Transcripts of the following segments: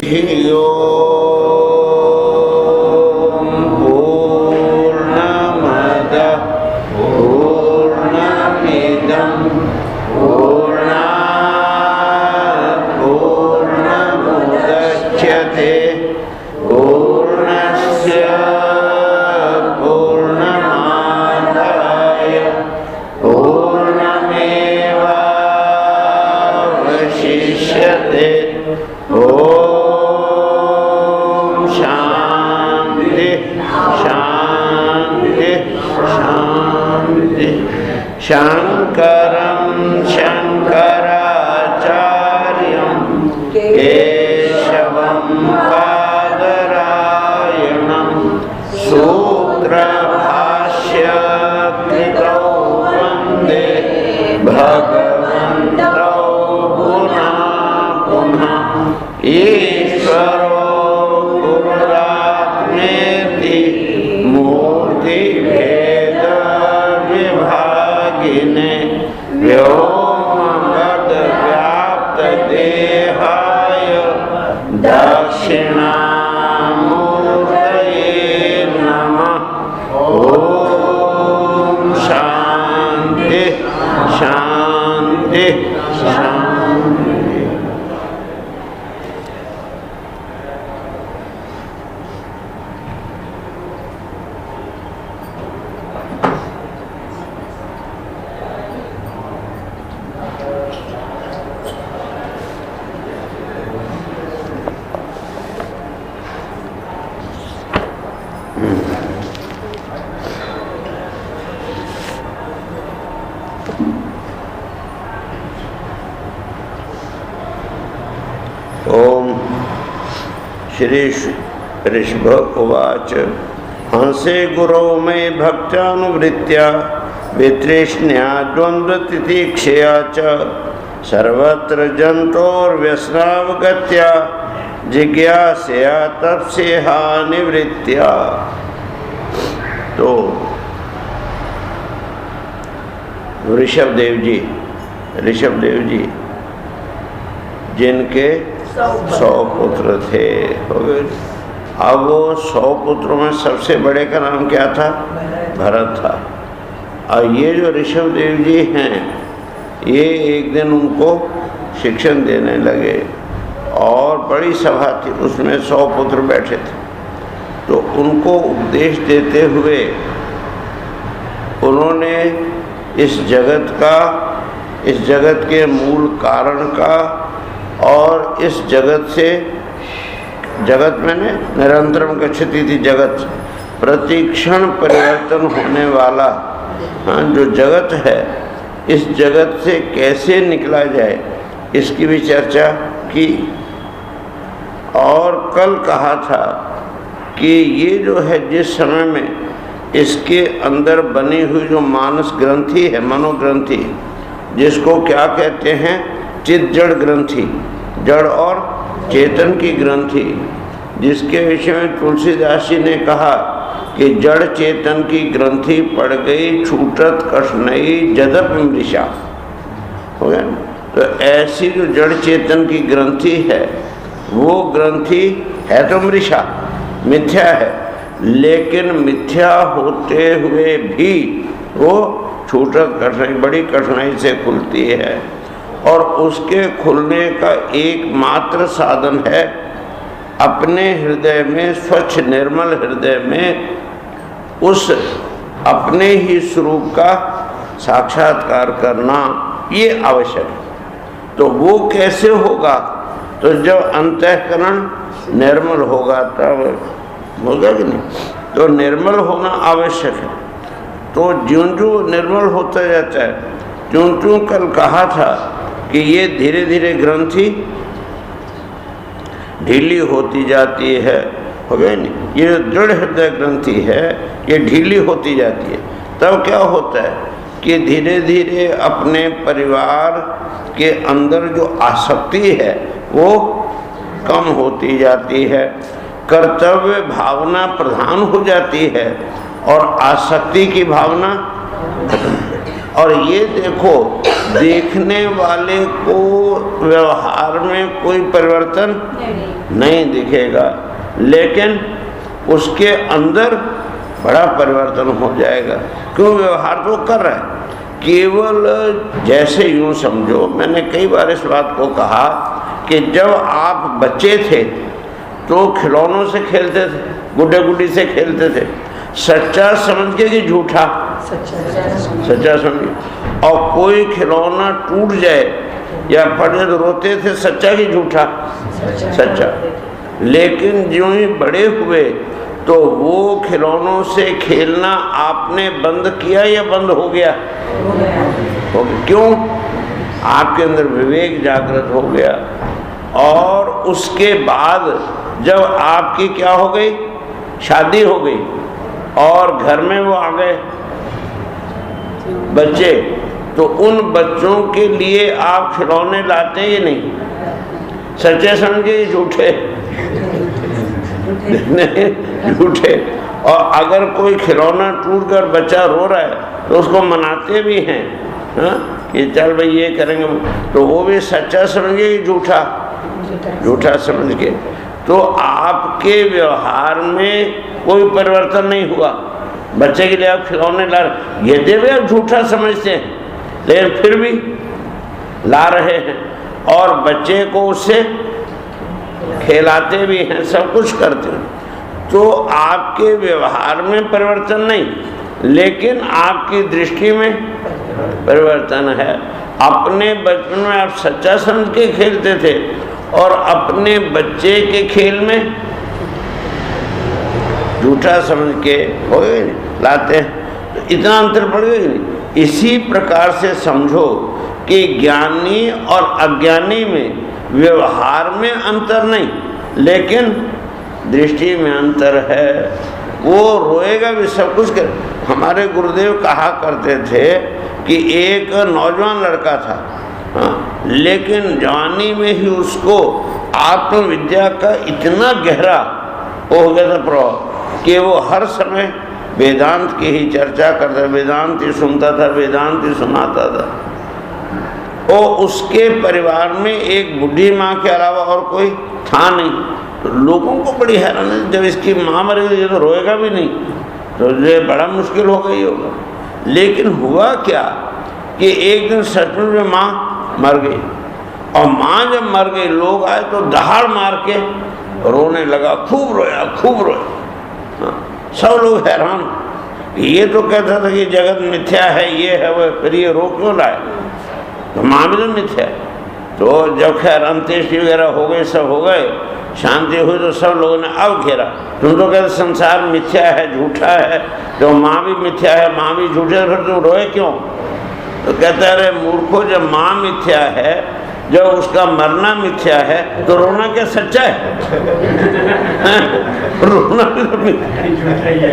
धियो पूर्णमदः पूर्णमिदं पूर्णात् पूर्णमुदच्यते पूर्णस्य पूर्णमादाय पूर्णमेवावशिष्यते। ओम शांति शांति शांति। शंकरं शंकराचार्यं केशवं बादरायणं सूत्रभाष्यकृतौ वन्दे भगवन्तौ पुनः पुनः। ईश्वरो गुरुरात्मेति मूर्तिभेदविभागिने व्योमवद्व्याप्तदेहाय दक्षिणामूर्तये नमः। ओम शांति शांति शांति। ओम श्री ऋषभ उवाच हंसे गुरौ मे भक्त्यानुवृत्त्या वितृष्ण्या द्वन्द्वतितिक्षया च सर्वत्र जन्तोर्व्यसनावगत्या जिज्ञासया तपस्या निवृत्त्या। तो ऋषभदेव जी जिनके 100 पुत्र थे, हो गए। अब वो 100 पुत्रों में सबसे बड़े का नाम क्या था? भरत था। और ये जो ऋषभदेव जी हैं, ये एक दिन उनको शिक्षण देने लगे और बड़ी सभा थी, उसमें 100 पुत्र बैठे थे। तो उनको उपदेश देते हुए उन्होंने इस जगत के मूल कारण का और इस जगत में निरंतरम गच्छति थी, जगत प्रतिक्षण परिवर्तन होने वाला जो जगत है, इस जगत से कैसे निकला जाए इसकी भी चर्चा की। और कल कहा था कि ये जो है, जिस समय में इसके अंदर बनी हुई जो मानस ग्रंथि है, मनोग्रंथि, जिसको क्या कहते हैं? चित जड़ ग्रंथि, जड़ और चेतन की ग्रंथि, जिसके विषय में तुलसीदास जी ने कहा कि जड़ चेतन की ग्रंथि पड़ गई, छूटत कष्णई जदप मृषा। हो गया। तो ऐसी जो जड़ चेतन की ग्रंथि है, वो ग्रंथि है तो मृषा, मिथ्या है, लेकिन मिथ्या होते हुए भी वो छूटत कठिनाई, बड़ी कठिनाई से खुलती है। और उसके खुलने का एकमात्र साधन है अपने हृदय में, स्वच्छ निर्मल हृदय में उस अपने ही स्वरूप का साक्षात्कार करना, ये आवश्यक है। तो वो कैसे होगा? तो जब अंतःकरण निर्मल होगा तब होगा कि नहीं? तो निर्मल होना आवश्यक है। तो ज्यों-ज्यों निर्मल होता जाता है, त्यों-त्यों कल कहा था कि ये धीरे धीरे ग्रंथि ढीली होती जाती है। हो गया नहीं? ये जो दृढ़ हृदय ग्रंथि है, ये ढीली होती जाती है। तब क्या होता है कि धीरे धीरे अपने परिवार के अंदर जो आसक्ति है वो कम होती जाती है, कर्तव्य भावना प्रधान हो जाती है और आसक्ति की भावना खत्म। और ये देखो, देखने वाले को व्यवहार में कोई परिवर्तन नहीं दिखेगा, लेकिन उसके अंदर बड़ा परिवर्तन हो जाएगा। क्यों? व्यवहार तो कर रहा है। केवल जैसे यूं समझो, मैंने कई बार इस बात को कहा कि जब आप बच्चे थे तो खिलौनों से खेलते थे, गुड्डे गुड्डी से खेलते थे, सच्चा समझ के कि झूठा? सच्चा समझ के। और कोई खिलौना टूट जाए या पड़े तो रोते थे, सच्चा कि झूठा? सच्चा। लेकिन जो ही बड़े हुए तो वो खिलौनों से खेलना आपने बंद किया या बंद हो गया? हो गया। क्यों? आपके अंदर विवेक जागृत हो गया। और उसके बाद जब आपकी क्या हो गई? शादी हो गई और घर में वो आ गए बच्चे, तो उन बच्चों के लिए आप खिलौने लाते हैं या नहीं? सच्चे समझे झूठे? नहीं, झूठे। और अगर कोई खिलौना टूट कर बच्चा रो रहा है तो उसको मनाते भी हैं, हाँ, कि चल भाई ये करेंगे, तो वो भी सच्चा समझे कि झूठा? झूठा समझ के। तो आपके व्यवहार में कोई परिवर्तन नहीं हुआ। बच्चे के लिए आप खिलौने ला रहे, ये भी आप झूठा समझते हैं, लेकिन फिर भी ला रहे हैं और बच्चे को उससे खिलाते भी हैं, सब कुछ करते हैं। तो आपके व्यवहार में परिवर्तन नहीं, लेकिन आपकी दृष्टि में परिवर्तन है। अपने बचपन में आप सच्चा समझ के खेलते थे और अपने बच्चे के खेल में झूठा समझ के हो गए लाते हैं, तो इतना अंतर पड़ गया नहीं। इसी प्रकार से समझो कि ज्ञानी और अज्ञानी में व्यवहार में अंतर नहीं, लेकिन दृष्टि में अंतर है। वो रोएगा भी, सब कुछ कर। हमारे गुरुदेव कहा करते थे कि एक नौजवान लड़का था, हाँ, लेकिन जवानी में ही उसको आत्मविद्या का इतना गहरा हो गया था प्रभाव कि वो हर समय वेदांत की ही चर्चा करता, वेदांत ही सुनता था, वेदांत ही सुनाता था। और उसके परिवार में एक बुढ़ी माँ के अलावा और कोई था नहीं। तो लोगों को बड़ी हैरान है, जब इसकी माँ मर गई ये तो रोएगा भी नहीं, तो ये बड़ा मुश्किल हो गई होगा। लेकिन हुआ क्या कि एक दिन सचमुच में माँ मर गई, और माँ जब मर गई लोग आए तो दहाड़ मार के रोने लगा, खूब रोया, खूब रोया। हाँ, सब लोग हैरान। ये तो कहता था कि जगत मिथ्या है, ये है वो, फिर ये रो क्यों लाए? तो माँ भी तो मिथ्या। तो जब खैर अंत्येष्टि वगैरह हो गए, सब हो गए, शांति हुई, तो सब लोगों ने अब घेरा, तुम तो कहते संसार मिथ्या है, झूठा है, तो माँ भी मिथ्या है, माँ भी झूठे है, फिर तुम रोए क्यों? तो कहते अरे मूर्खो, जब माँ मिथ्या है, जब उसका मरना मिथ्या है, तो रोना क्या सच्चा है? रोना भी तो मिथ्या।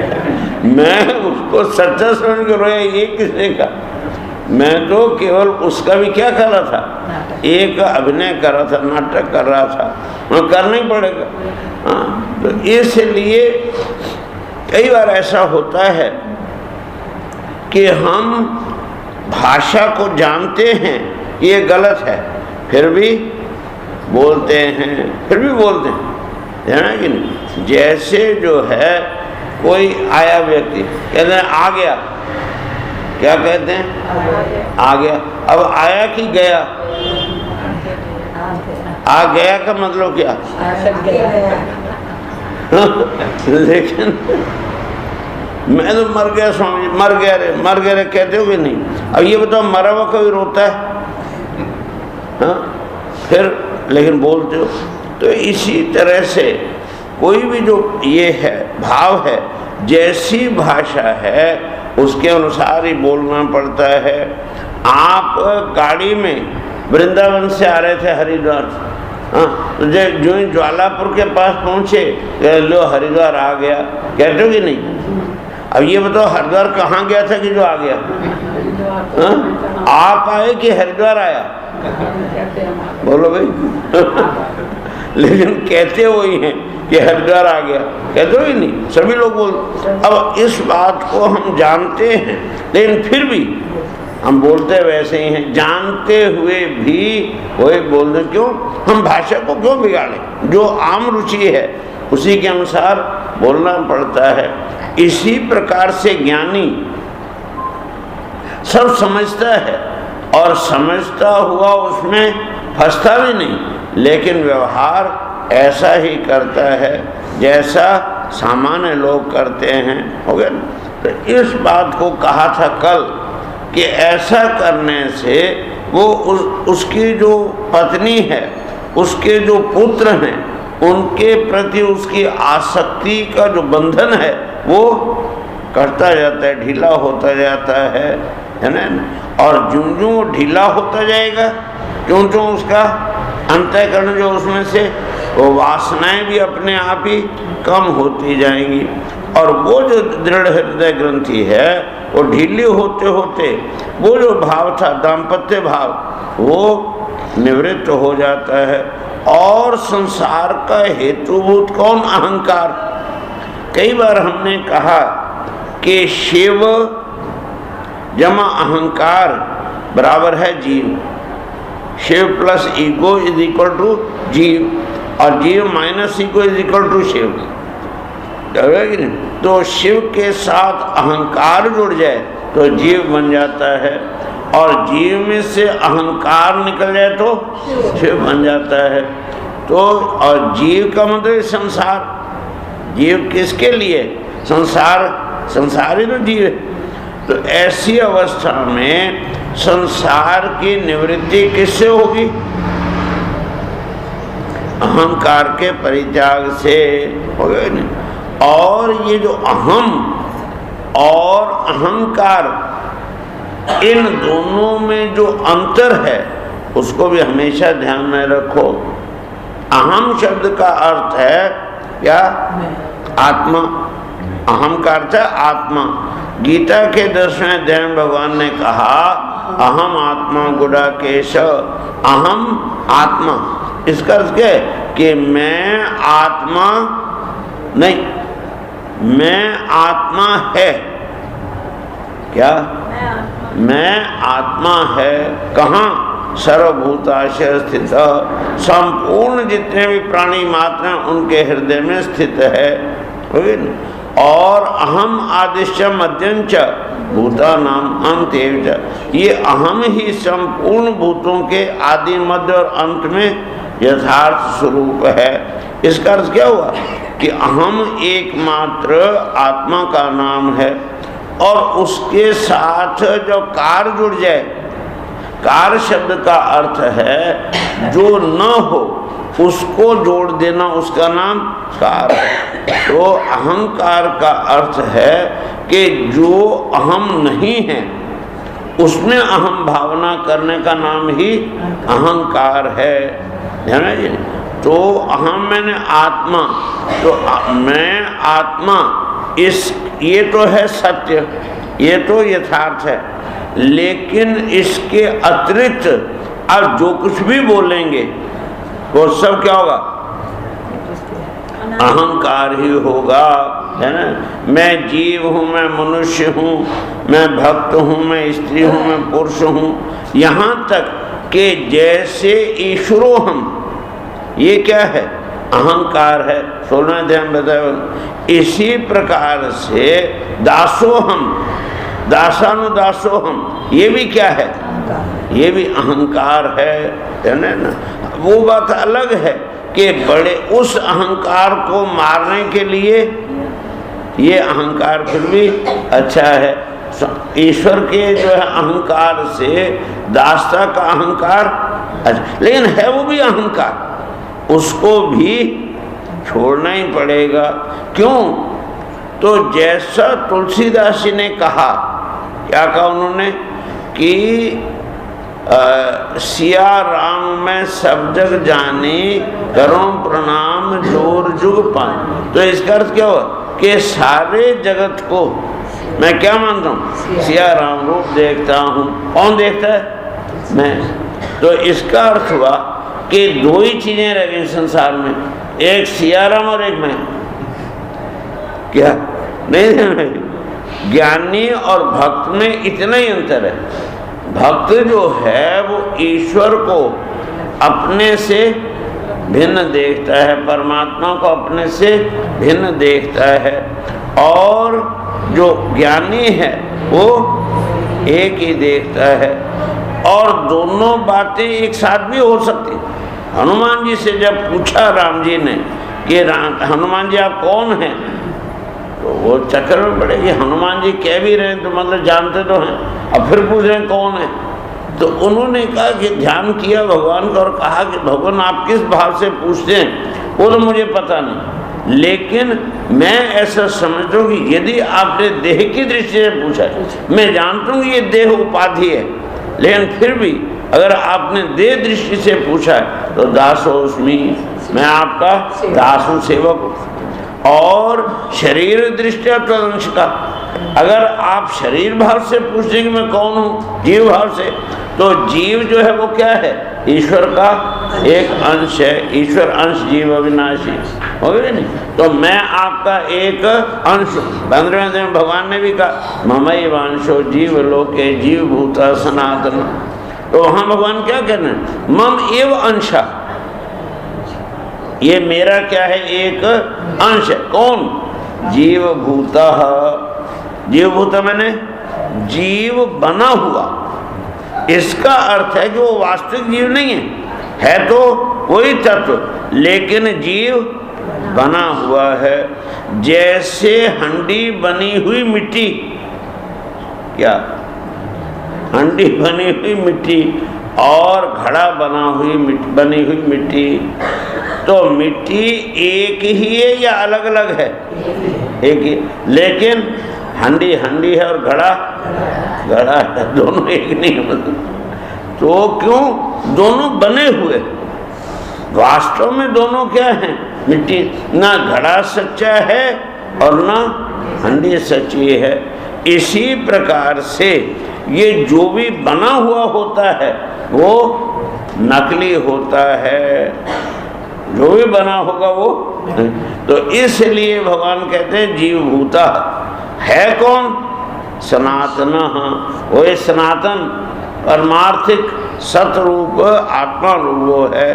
मैं उसको सच्चा समझ के रोया, ये किसने कहा? मैं तो केवल उसका भी क्या कर रहा था, एक अभिनय कर रहा था, नाटक कर रहा था, वह करना ही पड़ेगा। हाँ, तो इसलिए कई बार ऐसा होता है कि हम भाषा को जानते हैं ये गलत है, फिर भी बोलते हैं, है ना कि नहीं? जैसे जो है कोई आया व्यक्ति, कहते हैं आ गया, क्या कहते हैं? आ गया। अब आया कि गया? आ गया का मतलब क्या? लेकिन मैं तो मर गया स्वामी, मर गया रे कहते हो कि नहीं? अब ये बताओ, मरा हुआ कभी रोता है? हाँ, फिर लेकिन बोलते हो। तो इसी तरह से कोई भी जो ये है भाव है, जैसी भाषा है उसके अनुसार ही बोलना पड़ता है। आप गाड़ी में वृंदावन से आ रहे थे हरिद्वार, हाँ, तो जो ही ज्वालापुर के पास पहुँचे, लो हरिद्वार आ गया, कहते हो कि नहीं? अब ये बताओ हरिद्वार कहाँ गया था कि जो आ गया? हाँ? आप आए कि हरिद्वार आया? बोलो भाई। लेकिन कहते वही हैं कि हरिद्वार आ गया, कहते हो ही नहीं, सभी लोग बोल। अब इस बात को हम जानते हैं, लेकिन फिर भी हम बोलते वैसे ही हैं, जानते हुए भी वही बोलते। क्यों? हम भाषा को क्यों बिगाड़ें? जो आम रुचि है उसी के अनुसार बोलना पड़ता है। इसी प्रकार से ज्ञानी सब समझता है और समझता हुआ उसमें फंसता भी नहीं, लेकिन व्यवहार ऐसा ही करता है जैसा सामान्य लोग करते हैं। हो गया ना? तो इस बात को कहा था कल कि ऐसा करने से वो उसकी जो पत्नी है, उसके जो पुत्र हैं, उनके प्रति उसकी आसक्ति का जो बंधन है वो करता जाता है, ढीला होता जाता है ना। और ज्यों ज्यों ढीला होता जाएगा, त्यों त्यों उसका अंतःकरण जो उसमें से वो वासनाएं भी अपने आप ही कम होती जाएंगी। और वो जो दृढ़ हृदय ग्रंथि है वो ढीली होते होते वो जो भाव था दाम्पत्य भाव वो निवृत्त हो जाता है। और संसार का हेतुभूत कौन? अहंकार। कई बार हमने कहा कि शिव जमा अहंकार बराबर है जीव। Shiv plus ego is equal to jeev और jeev minus ego is equal to Shiv. तो शिव के साथ अहंकार जुड़ जाए तो जीव बन जाता है, और जीव में से अहंकार निकल जाए तो शिव बन जाता है। तो और जीव का मतलब संसार। जीव किसके लिए? संसार, संसारी तो जीव है। तो ऐसी अवस्था में संसार की निवृत्ति किससे होगी? अहंकार के परित्याग से होगा नहीं। और ये जो अहम और अहंकार, इन दोनों में जो अंतर है उसको भी हमेशा ध्यान में रखो। अहम शब्द का अर्थ है क्या? आत्मा। अहम का अर्थ है आत्मा। गीता के 10वें अध्याय में भगवान ने कहा अहम आत्मा गुडाकेश, अहम आत्मा। इसका अर्थ क्या है? कि मैं आत्मा नहीं, मैं आत्मा है। क्या? मैं आत्मा है। कहाँ? सर्वभूताशय स्थित, संपूर्ण जितने भी प्राणी मात्र हैं उनके हृदय में स्थित है। और अहम आदिश्य मध्यंच भूता नाम अंत्येव च, ये अहम ही संपूर्ण भूतों के आदि मध्य और अंत में यथार्थ स्वरूप है। इसका अर्थ क्या हुआ? कि अहम एकमात्र आत्मा का नाम है, और उसके साथ जो कार जुड़ जाए, कार शब्द का अर्थ है जो न हो उसको जोड़ देना, उसका नाम कार है। तो अहंकार का अर्थ है कि जो अहम नहीं है उसमें अहम भावना करने का नाम ही अहंकार है। ध्यान है जी। तो अहम मैंने आत्मा, तो मैं आत्मा, इस ये तो है सत्य, ये तो यथार्थ है। लेकिन इसके अतिरिक्त अब जो कुछ भी बोलेंगे वो सब क्या होगा? अहंकार ही होगा, है ना। मैं जीव हूँ, मैं मनुष्य हूँ, मैं भक्त हूँ, मैं स्त्री हूँ, मैं पुरुष हूँ, यहाँ तक कि जैसे ईश्वरो हम, ये क्या है? अहंकार है। 16वें अध्याय में बताया। इसी प्रकार से दासोहम, दासानुदासोहम, ये भी क्या है? ये भी अहंकार है ना। वो बात अलग है कि बड़े उस अहंकार को मारने के लिए ये अहंकार फिर भी अच्छा है। ईश्वर के जो है अहंकार से दासता का अहंकार अच्छा, लेकिन है वो भी अहंकार, उसको भी छोड़ना ही पड़ेगा। क्यों? तो जैसा तुलसीदास जी ने कहा, क्या कहा उन्होंने? कि सिया राम में सब जग जाने, करो प्रणाम जोर जुग पान। तो इसका अर्थ क्या हुआ? कि सारे जगत को मैं क्या मानता हूँ? सिया राम रूप देखता हूँ। कौन देखता है? मैं। तो इसका अर्थ हुआ कि दो ही चीजें रह गई संसार में, एक सियाराम और एक मैं। क्या नहीं? ज्ञानी और भक्त में इतना ही अंतर है। भक्त जो है वो ईश्वर को अपने से भिन्न देखता है, परमात्मा को अपने से भिन्न देखता है, और जो ज्ञानी है वो एक ही देखता है। और दोनों बातें एक साथ भी हो सकती। हनुमान जी से जब पूछा राम जी ने कि हनुमान जी आप कौन हैं, तो वो चक्कर में पड़े कि हनुमान जी कह भी रहे हैं तो मतलब जानते तो हैं, अब फिर पूछ रहे हैं कौन है। तो उन्होंने कहा कि ध्यान किया भगवान का और कहा कि भगवान आप किस भाव से पूछते हैं वो तो मुझे पता नहीं, लेकिन मैं ऐसा समझता हूँ कि यदि आपने देह की दृष्टि से पूछा है, मैं जानता हूँ ये देह उपाधि है, लेकिन फिर भी अगर आपने देह दृष्टि से पूछा है तो दासोस्मि, मैं आपका दास हूँ, सेवक हूँ। और शरीर दृष्टि तदंश का, अगर आप शरीर भाव से पूछते कि मैं कौन हूँ जीव भाव से, तो जीव जो है वो क्या है, ईश्वर का एक अंश है। ईश्वर अंश जीव अविनाशी, हो गया नहीं? तो मैं आपका एक अंश। 15वें दिन भगवान ने भी कहा ममैव अंशो जीव लोके जीव भूता सनातन। तो वहाँ भगवान क्या कहना है, मम एव अंशा, ये मेरा क्या है, एक अंश है। कौन? जीव भूता। जीव भूता मैंने जीव बना हुआ। इसका अर्थ है कि वो वास्तविक जीव नहीं है तो कोई तत्व, लेकिन जीव बना हुआ है। जैसे हंडी बनी हुई मिट्टी, क्या हंडी बनी हुई मिट्टी और घड़ा बनी हुई मिट्टी, तो मिट्टी एक ही है या अलग अलग है? एक ही, लेकिन हंडी हंडी है और घड़ा घड़ा है, दोनों एक नहीं है। तो क्यों? दोनों बने हुए, वास्तव में दोनों क्या हैं? मिट्टी। ना घड़ा सच्चा है और ना हंडी सच्ची है। इसी प्रकार से ये जो भी बना हुआ होता है वो नकली होता है, जो भी बना होगा वो। तो इसलिए भगवान कहते हैं जीव भूता है कौन? सनातन। वो सनातन परमार्थिक सतरूप आत्मा रूप वो है,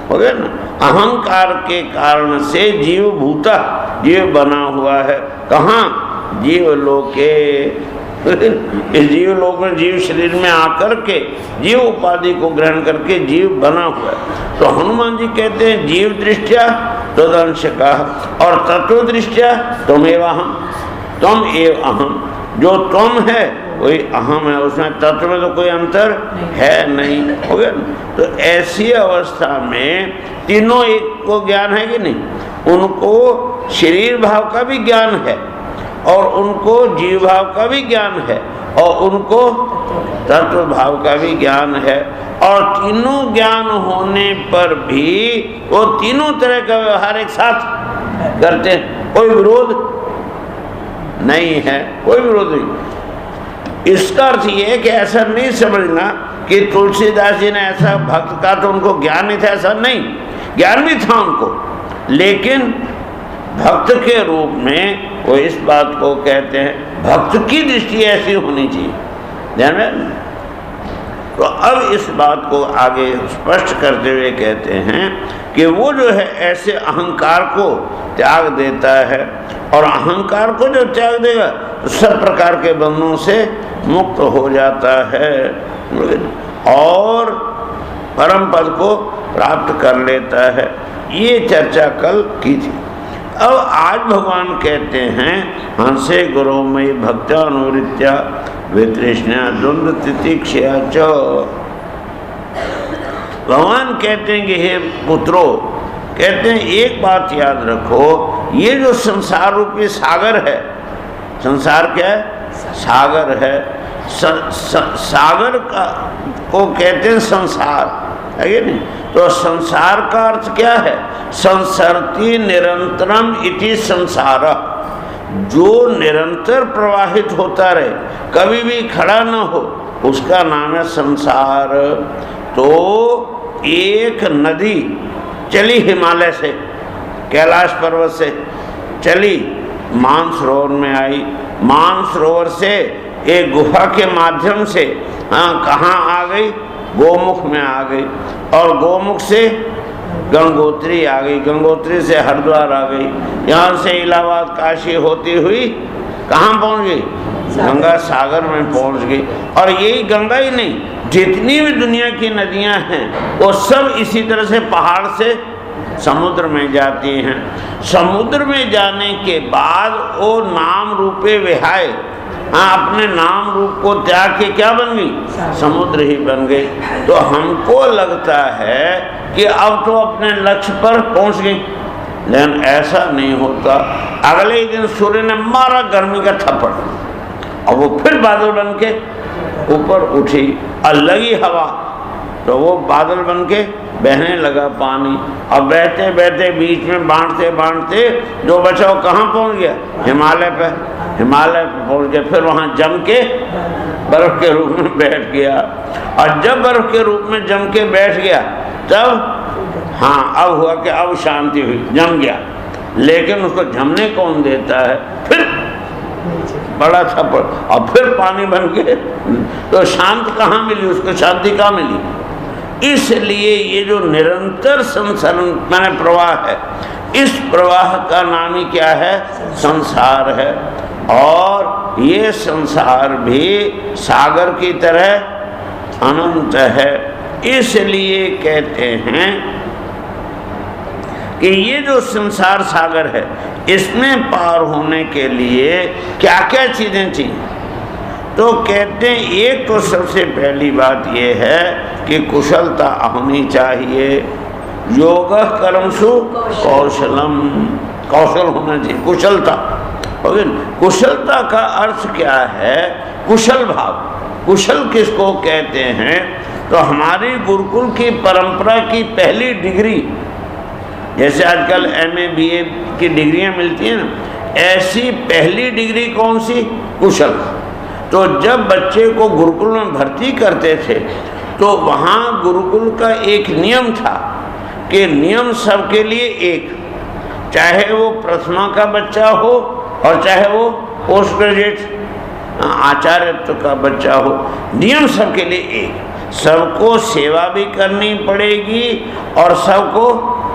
हो गया ना? अहंकार के कारण से जीव भूता, जीव बना हुआ है। कहाँ? जीव लोके। इस जीव लोक में, जीव शरीर में आकर के जीव उपाधि को ग्रहण करके जीव बना हुआ है। तो हनुमान जी कहते हैं जीव दृष्टिया तदंश का, और तत्व दृष्टिया तुमेव अहम, तुम एव अहम। जो तुम है वही अहम है, उसमें तत्व में तो कोई अंतर है नहीं, हो गया। तो ऐसी अवस्था में तीनों एक को ज्ञान है कि नहीं? उनको शरीर भाव का भी ज्ञान है और उनको जीव भाव का भी ज्ञान है और उनको तत्व भाव का भी ज्ञान है। और तीनों ज्ञान होने पर भी वो तीनों तरह का व्यवहार एक साथ करते हैं, कोई विरोध नहीं है, कोई विरोध नहीं। इसका अर्थ ये है कि ऐसा नहीं समझना कि तुलसीदास जी ने ऐसा भक्त का तो उनको ज्ञान नहीं था, ऐसा नहीं, ज्ञान भी था उनको, लेकिन भक्त के रूप में वो इस बात को कहते हैं भक्त की दृष्टि ऐसी होनी चाहिए, ध्यान में। तो अब इस बात को आगे स्पष्ट करते हुए कहते हैं कि वो जो है ऐसे अहंकार को त्याग देता है, और अहंकार को जो त्याग देगा तो सब प्रकार के बंधनों से मुक्त हो जाता है और परम पद को प्राप्त कर लेता है। ये चर्चा कल की थी। अब आज भगवान कहते हैं हंसे गुरु मयि भक्त्या अनुवृत्त्या वितृष्ण्या द्वंद्व तितिक्षया च। भगवान कहते हैं कि हे पुत्रों, कहते हैं एक बात याद रखो, ये जो संसार रूपी सागर है, संसार क्या है? सागर है। सागर का को कहते हैं संसार, है कि नहीं? तो संसार का अर्थ क्या है? संसरति निरंतरम इति संसार, जो निरंतर प्रवाहित होता रहे, कभी भी खड़ा न हो, उसका नाम है संसार। तो एक नदी चली हिमालय से, कैलाश पर्वत से चली, मानसरोवर में आई, मानसरोवर से एक गुफा के माध्यम से कहाँ आ गई, गोमुख में आ गई, और गोमुख से गंगोत्री आ गई, गंगोत्री से हरिद्वार आ गई, यहाँ से इलाहाबाद काशी होती हुई कहाँ पहुँच गई, गंगा सागर में पहुँच गई। और यही गंगा ही नहीं, जितनी भी दुनिया की नदियाँ हैं वो सब इसी तरह से पहाड़ से समुद्र में जाती हैं। समुद्र में जाने के बाद वो नाम रूपे विहाय, अपने नाम रूप को त्याग के क्या बन गई, समुद्र ही बन गई। तो हमको लगता है कि अब तो अपने लक्ष्य पर पहुंच गई, लेकिन ऐसा नहीं होता। अगले ही दिन सूर्य ने मारा गर्मी का थप्पड़ और वो फिर बादल बन के ऊपर उठी और लगी हवा, तो वो बादल बन के बहने लगा पानी, और बहते बहते बीच में बांटते बांटते जो बचा वो कहाँ पहुँच गया, हिमालय पे, हिमालय पे पहुँच गया। फिर वहाँ जम के बर्फ के रूप में बैठ गया, और जब बर्फ के रूप में जम के बैठ गया तब अब हुआ कि अब शांति हुई, जम गया। लेकिन उसको जमने कौन देता है, फिर बड़ा थप्पड़ और फिर पानी बन के, तो शांत कहाँ मिली उसको, शांति कहाँ मिली। इसलिए ये जो निरंतर संसरण माने प्रवाह है, इस प्रवाह का नाम ही क्या है, संसार है। और ये संसार भी सागर की तरह अनंत है। इसलिए कहते हैं कि ये जो संसार सागर है, इसमें पार होने के लिए क्या क्या चीज़ें चाहिए। तो कहते हैं एक तो सबसे पहली बात ये है कि कुशलता होनी चाहिए। योग कर्मसु कौशलम, कौशल होना चाहिए, कुशलता। कुशलता का अर्थ क्या है, कुशल भाव। कुशल किसको कहते हैं, तो हमारी गुरुकुल की परंपरा की पहली डिग्री, जैसे आजकल MA BA की डिग्रियां मिलती हैं ना, ऐसी पहली डिग्री कौन सी, कुशल। तो जब बच्चे को गुरुकुल में भर्ती करते थे तो वहाँ गुरुकुल का एक नियम था कि नियम सबके लिए एक, चाहे वो प्रथमा का बच्चा हो और चाहे वो पोस्ट ग्रेजुएट आचार्यत्व का बच्चा हो, नियम सबके लिए एक। सबको सेवा भी करनी पड़ेगी और सबको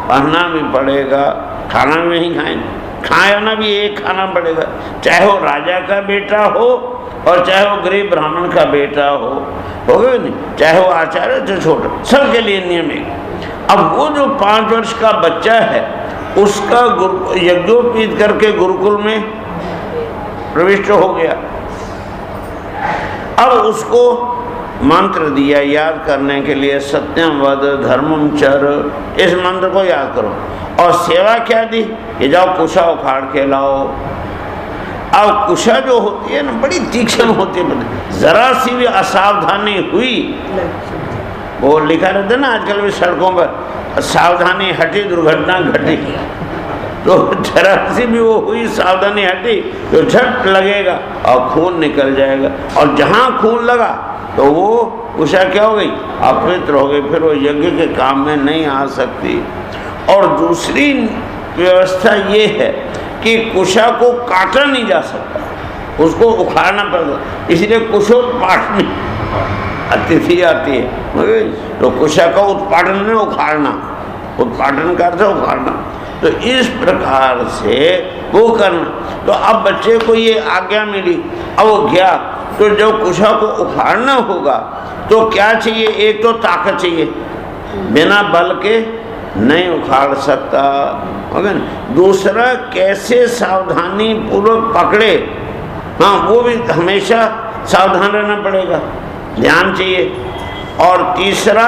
पढ़ना भी पड़ेगा, खाना भी नहीं खाएंगे, खाना भी एक खाना पड़ेगा, चाहे वो राजा का बेटा हो और चाहे वो गरीब ब्राह्मण का बेटा हो गया नहीं, चाहे वो आचार्य जो छोटा, सबके लिए नियम एक। अब वो जो 5 वर्ष का बच्चा है उसका यज्ञोपवीत करके गुरुकुल में प्रविष्ट हो गया। अब उसको मंत्र दिया याद करने के लिए, सत्यम वद धर्मम चर, इस मंत्र को याद करो। और सेवा क्या दी, ये जाओ कुशा उखाड़ के लाओ। अब कुशा जो होती है ना, बड़ी तीक्ष्ण होती है, जरा सी भी असावधानी हुई, वो लिखा रहता है ना आजकल भी सड़कों पर, सावधानी हटी दुर्घटना घटी। तो जरा सी भी वो हुई, सावधानी हटी तो झट लगेगा और खून निकल जाएगा, और जहाँ खून लगा तो वो कुशा क्या हो गई, अपवित्र हो गई, फिर वो यज्ञ के काम में नहीं आ सकती। और दूसरी व्यवस्था ये है कि कुशा को काटा नहीं जा सकता, उसको उखाड़ना पड़ता, इसलिए कुशोत्पाटन अतिथि आती है, तो कुशा का उत्पादन में उखाड़ना, उत्पादन करते उखाड़ना, तो इस प्रकार से वो करना। तो अब बच्चे को ये आज्ञा मिली, अब वो गया, तो जब कुशा को उखाड़ना होगा तो क्या चाहिए, एक तो ताकत चाहिए, बिना बल के नहीं उखाड़ सकता, दूसरा कैसे सावधानी पूर्वक पकड़े, वो भी हमेशा सावधान रहना पड़ेगा, ध्यान चाहिए। और तीसरा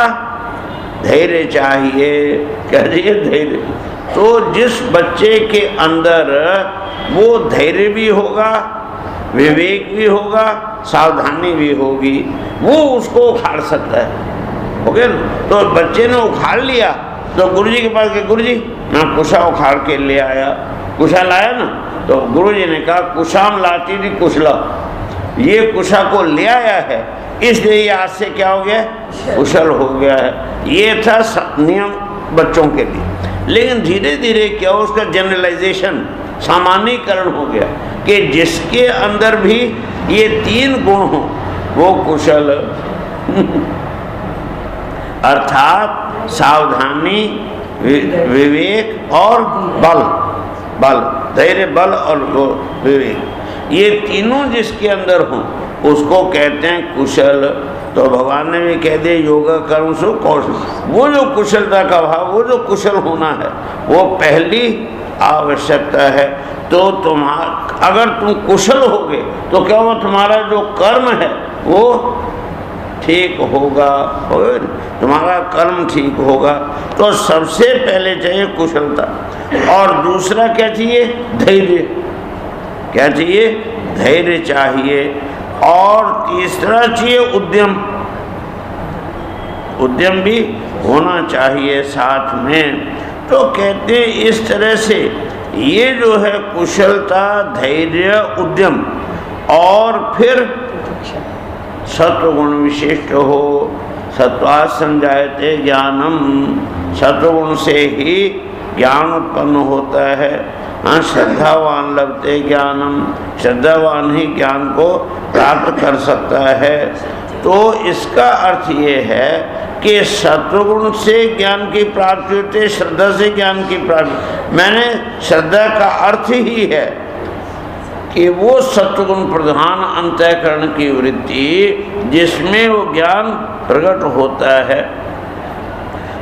धैर्य चाहिए, कह दिए धैर्य। तो जिस बच्चे के अंदर वो धैर्य भी होगा, विवेक भी होगा, सावधानी भी होगी, वो उसको उखाड़ सकता है। ओके, तो बच्चे ने उखाड़ लिया तो गुरुजी के पास गए, गुरुजी मैं कुशा उखाड़ के ले आया। कुशा लाया ना, तो गुरुजी ने कहा कुशाम लाती थी कुशला, ये कुशा को ले आया है, इसलिए ये आज से क्या हो गया, कुशल हो गया है। ये था नियम बच्चों के लिए। लेकिन धीरे धीरे क्या उसका जनरलाइजेशन, सामान्यकरण हो गया कि जिसके अंदर भी ये तीन गुण हो वो कुशल अर्थात सावधानी, विवेक और बल, धैर्य, बल और विवेक, ये तीनों जिसके अंदर हो उसको कहते हैं कुशल। तो भगवान ने भी कह दिया योगा कर्म सु कौशल। वो जो कुशलता का भाव, वो जो कुशल होना है, वो पहली आवश्यकता है। तो अगर तुम कुशल होगे तो क्या वो तुम्हारा जो कर्म है वो ठीक होगा, तुम्हारा कर्म ठीक होगा। तो सबसे पहले चाहिए कुशलता, और दूसरा क्या चाहिए? धैर्य। क्या चाहिए? धैर्य चाहिए। और तीसरा चाहिए उद्यम, उद्यम भी होना चाहिए साथ में। तो कहते हैं इस तरह से ये जो है कुशलता, धैर्य, उद्यम, और फिर सत्वगुण विशिष्ट हो। सत्वात् संजायते ज्ञानम, सत्वगुण से ही ज्ञान उत्पन्न होता है। श्रद्धावान लभते ज्ञानम, श्रद्धावान ही ज्ञान को प्राप्त कर सकता है। तो इसका अर्थ ये है कि सत्वगुण से ज्ञान की प्राप्ति होती है, श्रद्धा से ज्ञान की प्राप्ति। मैंने श्रद्धा का अर्थ ही है कि वो सत्वगुण प्रधान अंतःकरण की वृत्ति जिसमें वो ज्ञान प्रकट होता है।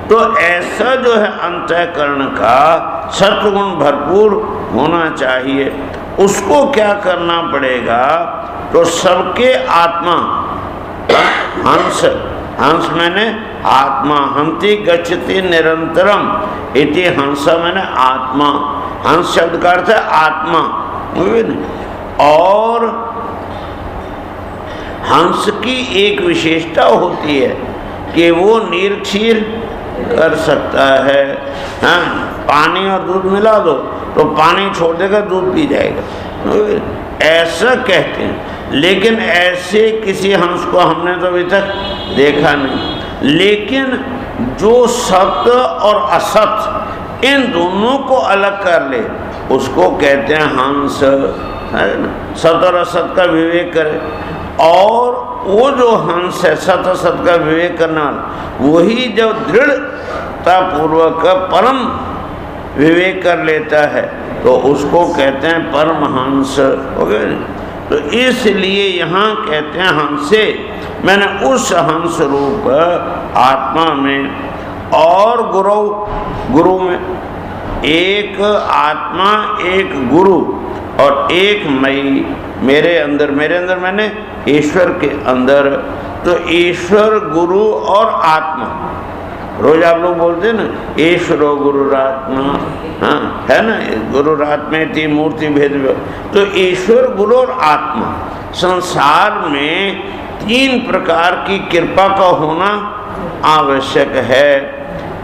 तो ऐसा जो है अंतःकरण का सत्वगुण भरपूर होना चाहिए। उसको क्या करना पड़ेगा? तो सबके आत्मा, हंस, हंस मैंने आत्मा, हंति गच्छति निरंतरम इति हंस मैंने आत्मा, हंस शब्द का अर्थ है आत्मा। और हंस की एक विशेषता होती है कि वो नीर क्षीर कर सकता है। हाँ, पानी और दूध मिला दो तो पानी छोड़ देगा, दूध पी जाएगा, ऐसा कहते हैं। लेकिन ऐसे किसी हंस को हमने तो अभी तक देखा नहीं। लेकिन जो सत्य और असत इन दोनों को अलग कर ले उसको कहते हैं हंस, है ना। सत्य और असत का विवेक करे, और वो जो हंस है सत्य असत का विवेक करना, वही जब दृढ़ता पूर्वक परम विवेक कर लेता है तो उसको कहते हैं परमहंस। हो गया। तो इसलिए यहाँ कहते हैं हंसे, मैंने उस हंस रूप आत्मा में और गुरु में, एक आत्मा, एक गुरु और एक मई मेरे अंदर मैंने ईश्वर के अंदर। तो ईश्वर, गुरु और आत्मा, रोज आप लोग बोलते हैं ना ईश्वरो गुरुरात्मा, हाँ है ना, गुरुरात्मेति मूर्ति भेद। तो ईश्वर, गुरु और आत्मा, संसार में तीन प्रकार की कृपा का होना आवश्यक है।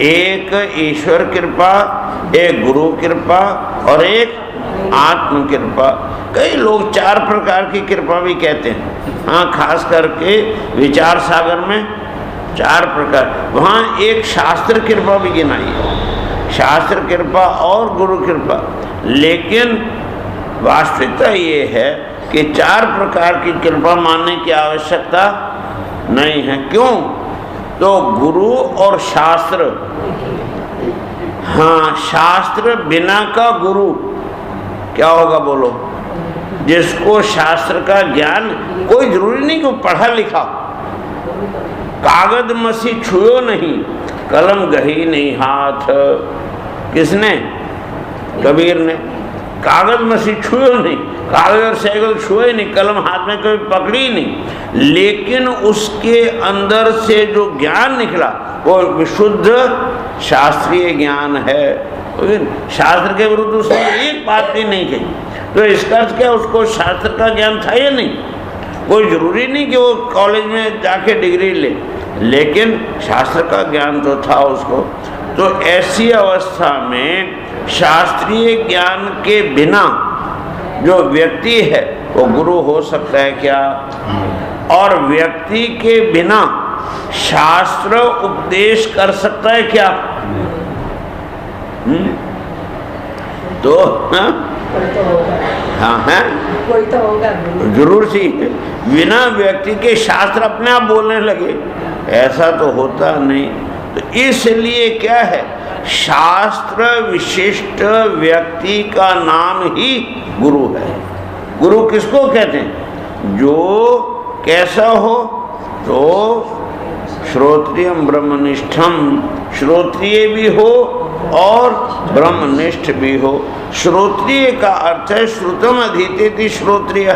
एक ईश्वर कृपा, एक गुरु कृपा और एक आत्म कृपा। कई लोग चार प्रकार की कृपा भी कहते हैं। हाँ, खास करके विचार सागर में चार प्रकार, वहाँ एक शास्त्र कृपा भी गिनाई है, शास्त्र कृपा और गुरु कृपा। लेकिन वास्तविकता ये है कि चार प्रकार की कृपा मानने की आवश्यकता नहीं है। क्यों? तो गुरु और शास्त्र, हाँ, शास्त्र बिना का गुरु क्या होगा बोलो? जिसको शास्त्र का ज्ञान, कोई जरूरी नहीं कि पढ़ा लिखा, कागज मसी छुओ नहीं, कलम गही नहीं हाथ। किसने? कबीर ने। कागज मसी छुओ नहीं, कागज और साइकिल छुए नहीं, कलम हाथ में कभी पकड़ी नहीं। लेकिन उसके अंदर से जो ज्ञान निकला वो विशुद्ध शास्त्रीय ज्ञान है। शास्त्र के विरुद्ध उसने एक बात भी नहीं कही। तो इसका अर्थ क्या? उसको शास्त्र का ज्ञान था या नहीं? कोई जरूरी नहीं कि वो कॉलेज में जाके डिग्री ले, लेकिन शास्त्र का ज्ञान तो था उसको। तो ऐसी अवस्था में शास्त्रीय ज्ञान के बिना जो व्यक्ति है वो गुरु हो सकता है क्या? और व्यक्ति के बिना शास्त्र उपदेश कर सकता है क्या? तो हाँ? हाँ है, कोई तो होगा जरूर सी। बिना व्यक्ति के शास्त्र अपने आप बोलने लगे, ऐसा तो होता नहीं। तो इसलिए क्या है, शास्त्र विशिष्ट व्यक्ति का नाम ही गुरु है। गुरु किसको कहते हैं? जो कैसा हो, तो श्रोत्रियम ब्रह्मनिष्ठम, श्रोत्रिय भी हो और ब्रह्मनिष्ठ भी हो। श्रोत्रिय का अर्थ है श्रुतम अधीतेति श्रोत्रिय,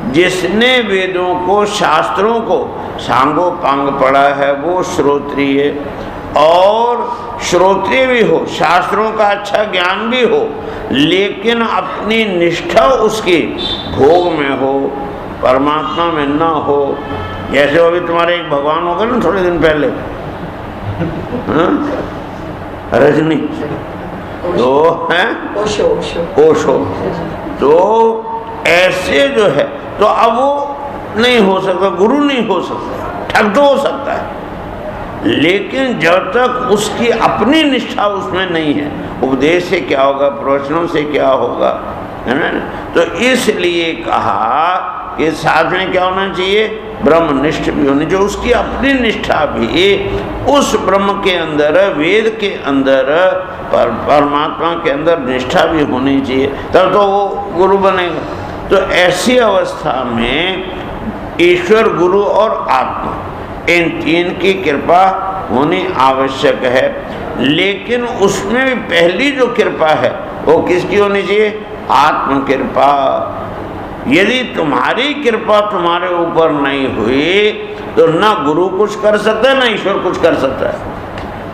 जिसने वेदों को, शास्त्रों को सांगो पांग पढ़ा है वो श्रोत्रिय। और श्रोत्रिय भी हो, शास्त्रों का अच्छा ज्ञान भी हो, लेकिन अपनी निष्ठा उसकी भोग में हो, परमात्मा में न हो। जैसे अभी तुम्हारे एक भगवान होगा ना थोड़े दिन पहले, रजनी तो है ओशो, तो ऐसे जो है, तो अब वो नहीं हो सकता, गुरु नहीं हो सकता, ठग तो हो सकता है, लेकिन जब तक उसकी अपनी निष्ठा उसमें नहीं है, उपदेश से क्या होगा, प्रवचनों से क्या होगा, है ना। तो इसलिए कहा कि साथ में क्या होना चाहिए, ब्रह्मनिष्ठ भी होनी चाहिए, उसकी अपनी निष्ठा भी उस ब्रह्म के अंदर, वेद के अंदर, परमात्मा के अंदर निष्ठा भी होनी चाहिए, तब तो वो गुरु बनेगा। तो ऐसी अवस्था में ईश्वर, गुरु और आत्मा, इन तीन की कृपा होनी आवश्यक है। लेकिन उसमें भी पहली जो कृपा है वो किसकी होनी चाहिए, आत्म कृपा। यदि तुम्हारी कृपा तुम्हारे ऊपर नहीं हुई तो ना गुरु कुछ कर सकता है, ना ईश्वर कुछ कर सकता है।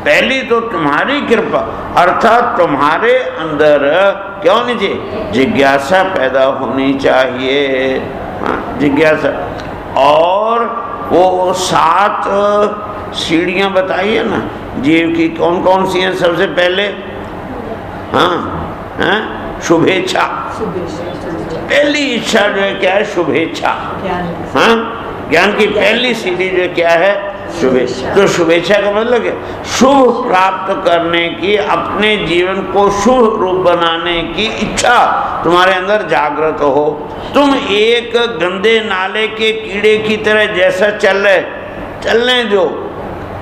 पहली तो तुम्हारी कृपा, अर्थात तुम्हारे अंदर क्या होनी चाहिए, जिज्ञासा पैदा होनी चाहिए, जिज्ञासा। और वो 7 सीढ़ियाँ बताइए ना जीव की, कौन कौन सी हैं? सबसे पहले शुभेच्छा, पहली इच्छा जो है क्या है, शुभेच्छा। ज्ञान की पहली सीढ़ी जो क्या है, शुभेच्छा। तो शुभेच्छा का मतलब क्या, शुभ प्राप्त करने की, अपने जीवन को शुभ रूप बनाने की इच्छा तुम्हारे अंदर जागृत हो। तुम एक गंदे नाले के कीड़े की तरह जैसा चलने दो,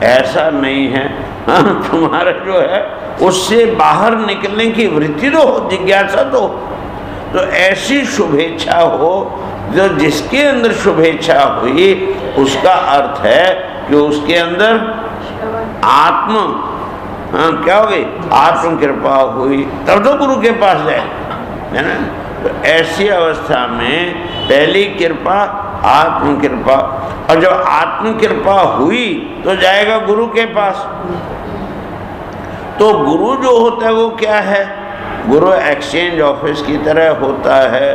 ऐसा नहीं है। तुम्हारा जो है उससे बाहर निकलने की वृत्ति तो हो, जिज्ञासा तो ऐसी शुभेच्छा हो, जो जिसके अंदर शुभेच्छा हुई उसका अर्थ है कि उसके अंदर आत्म क्या हो गई, आत्म कृपा हुई, तब तो गुरु के पास जाए, है ना। तो ऐसी अवस्था में पहली कृपा आत्म कृपा, और जब आत्म कृपा हुई तो जाएगा गुरु के पास। तो गुरु जो होता है वो क्या है, गुरु एक्सचेंज ऑफिस की तरह होता है।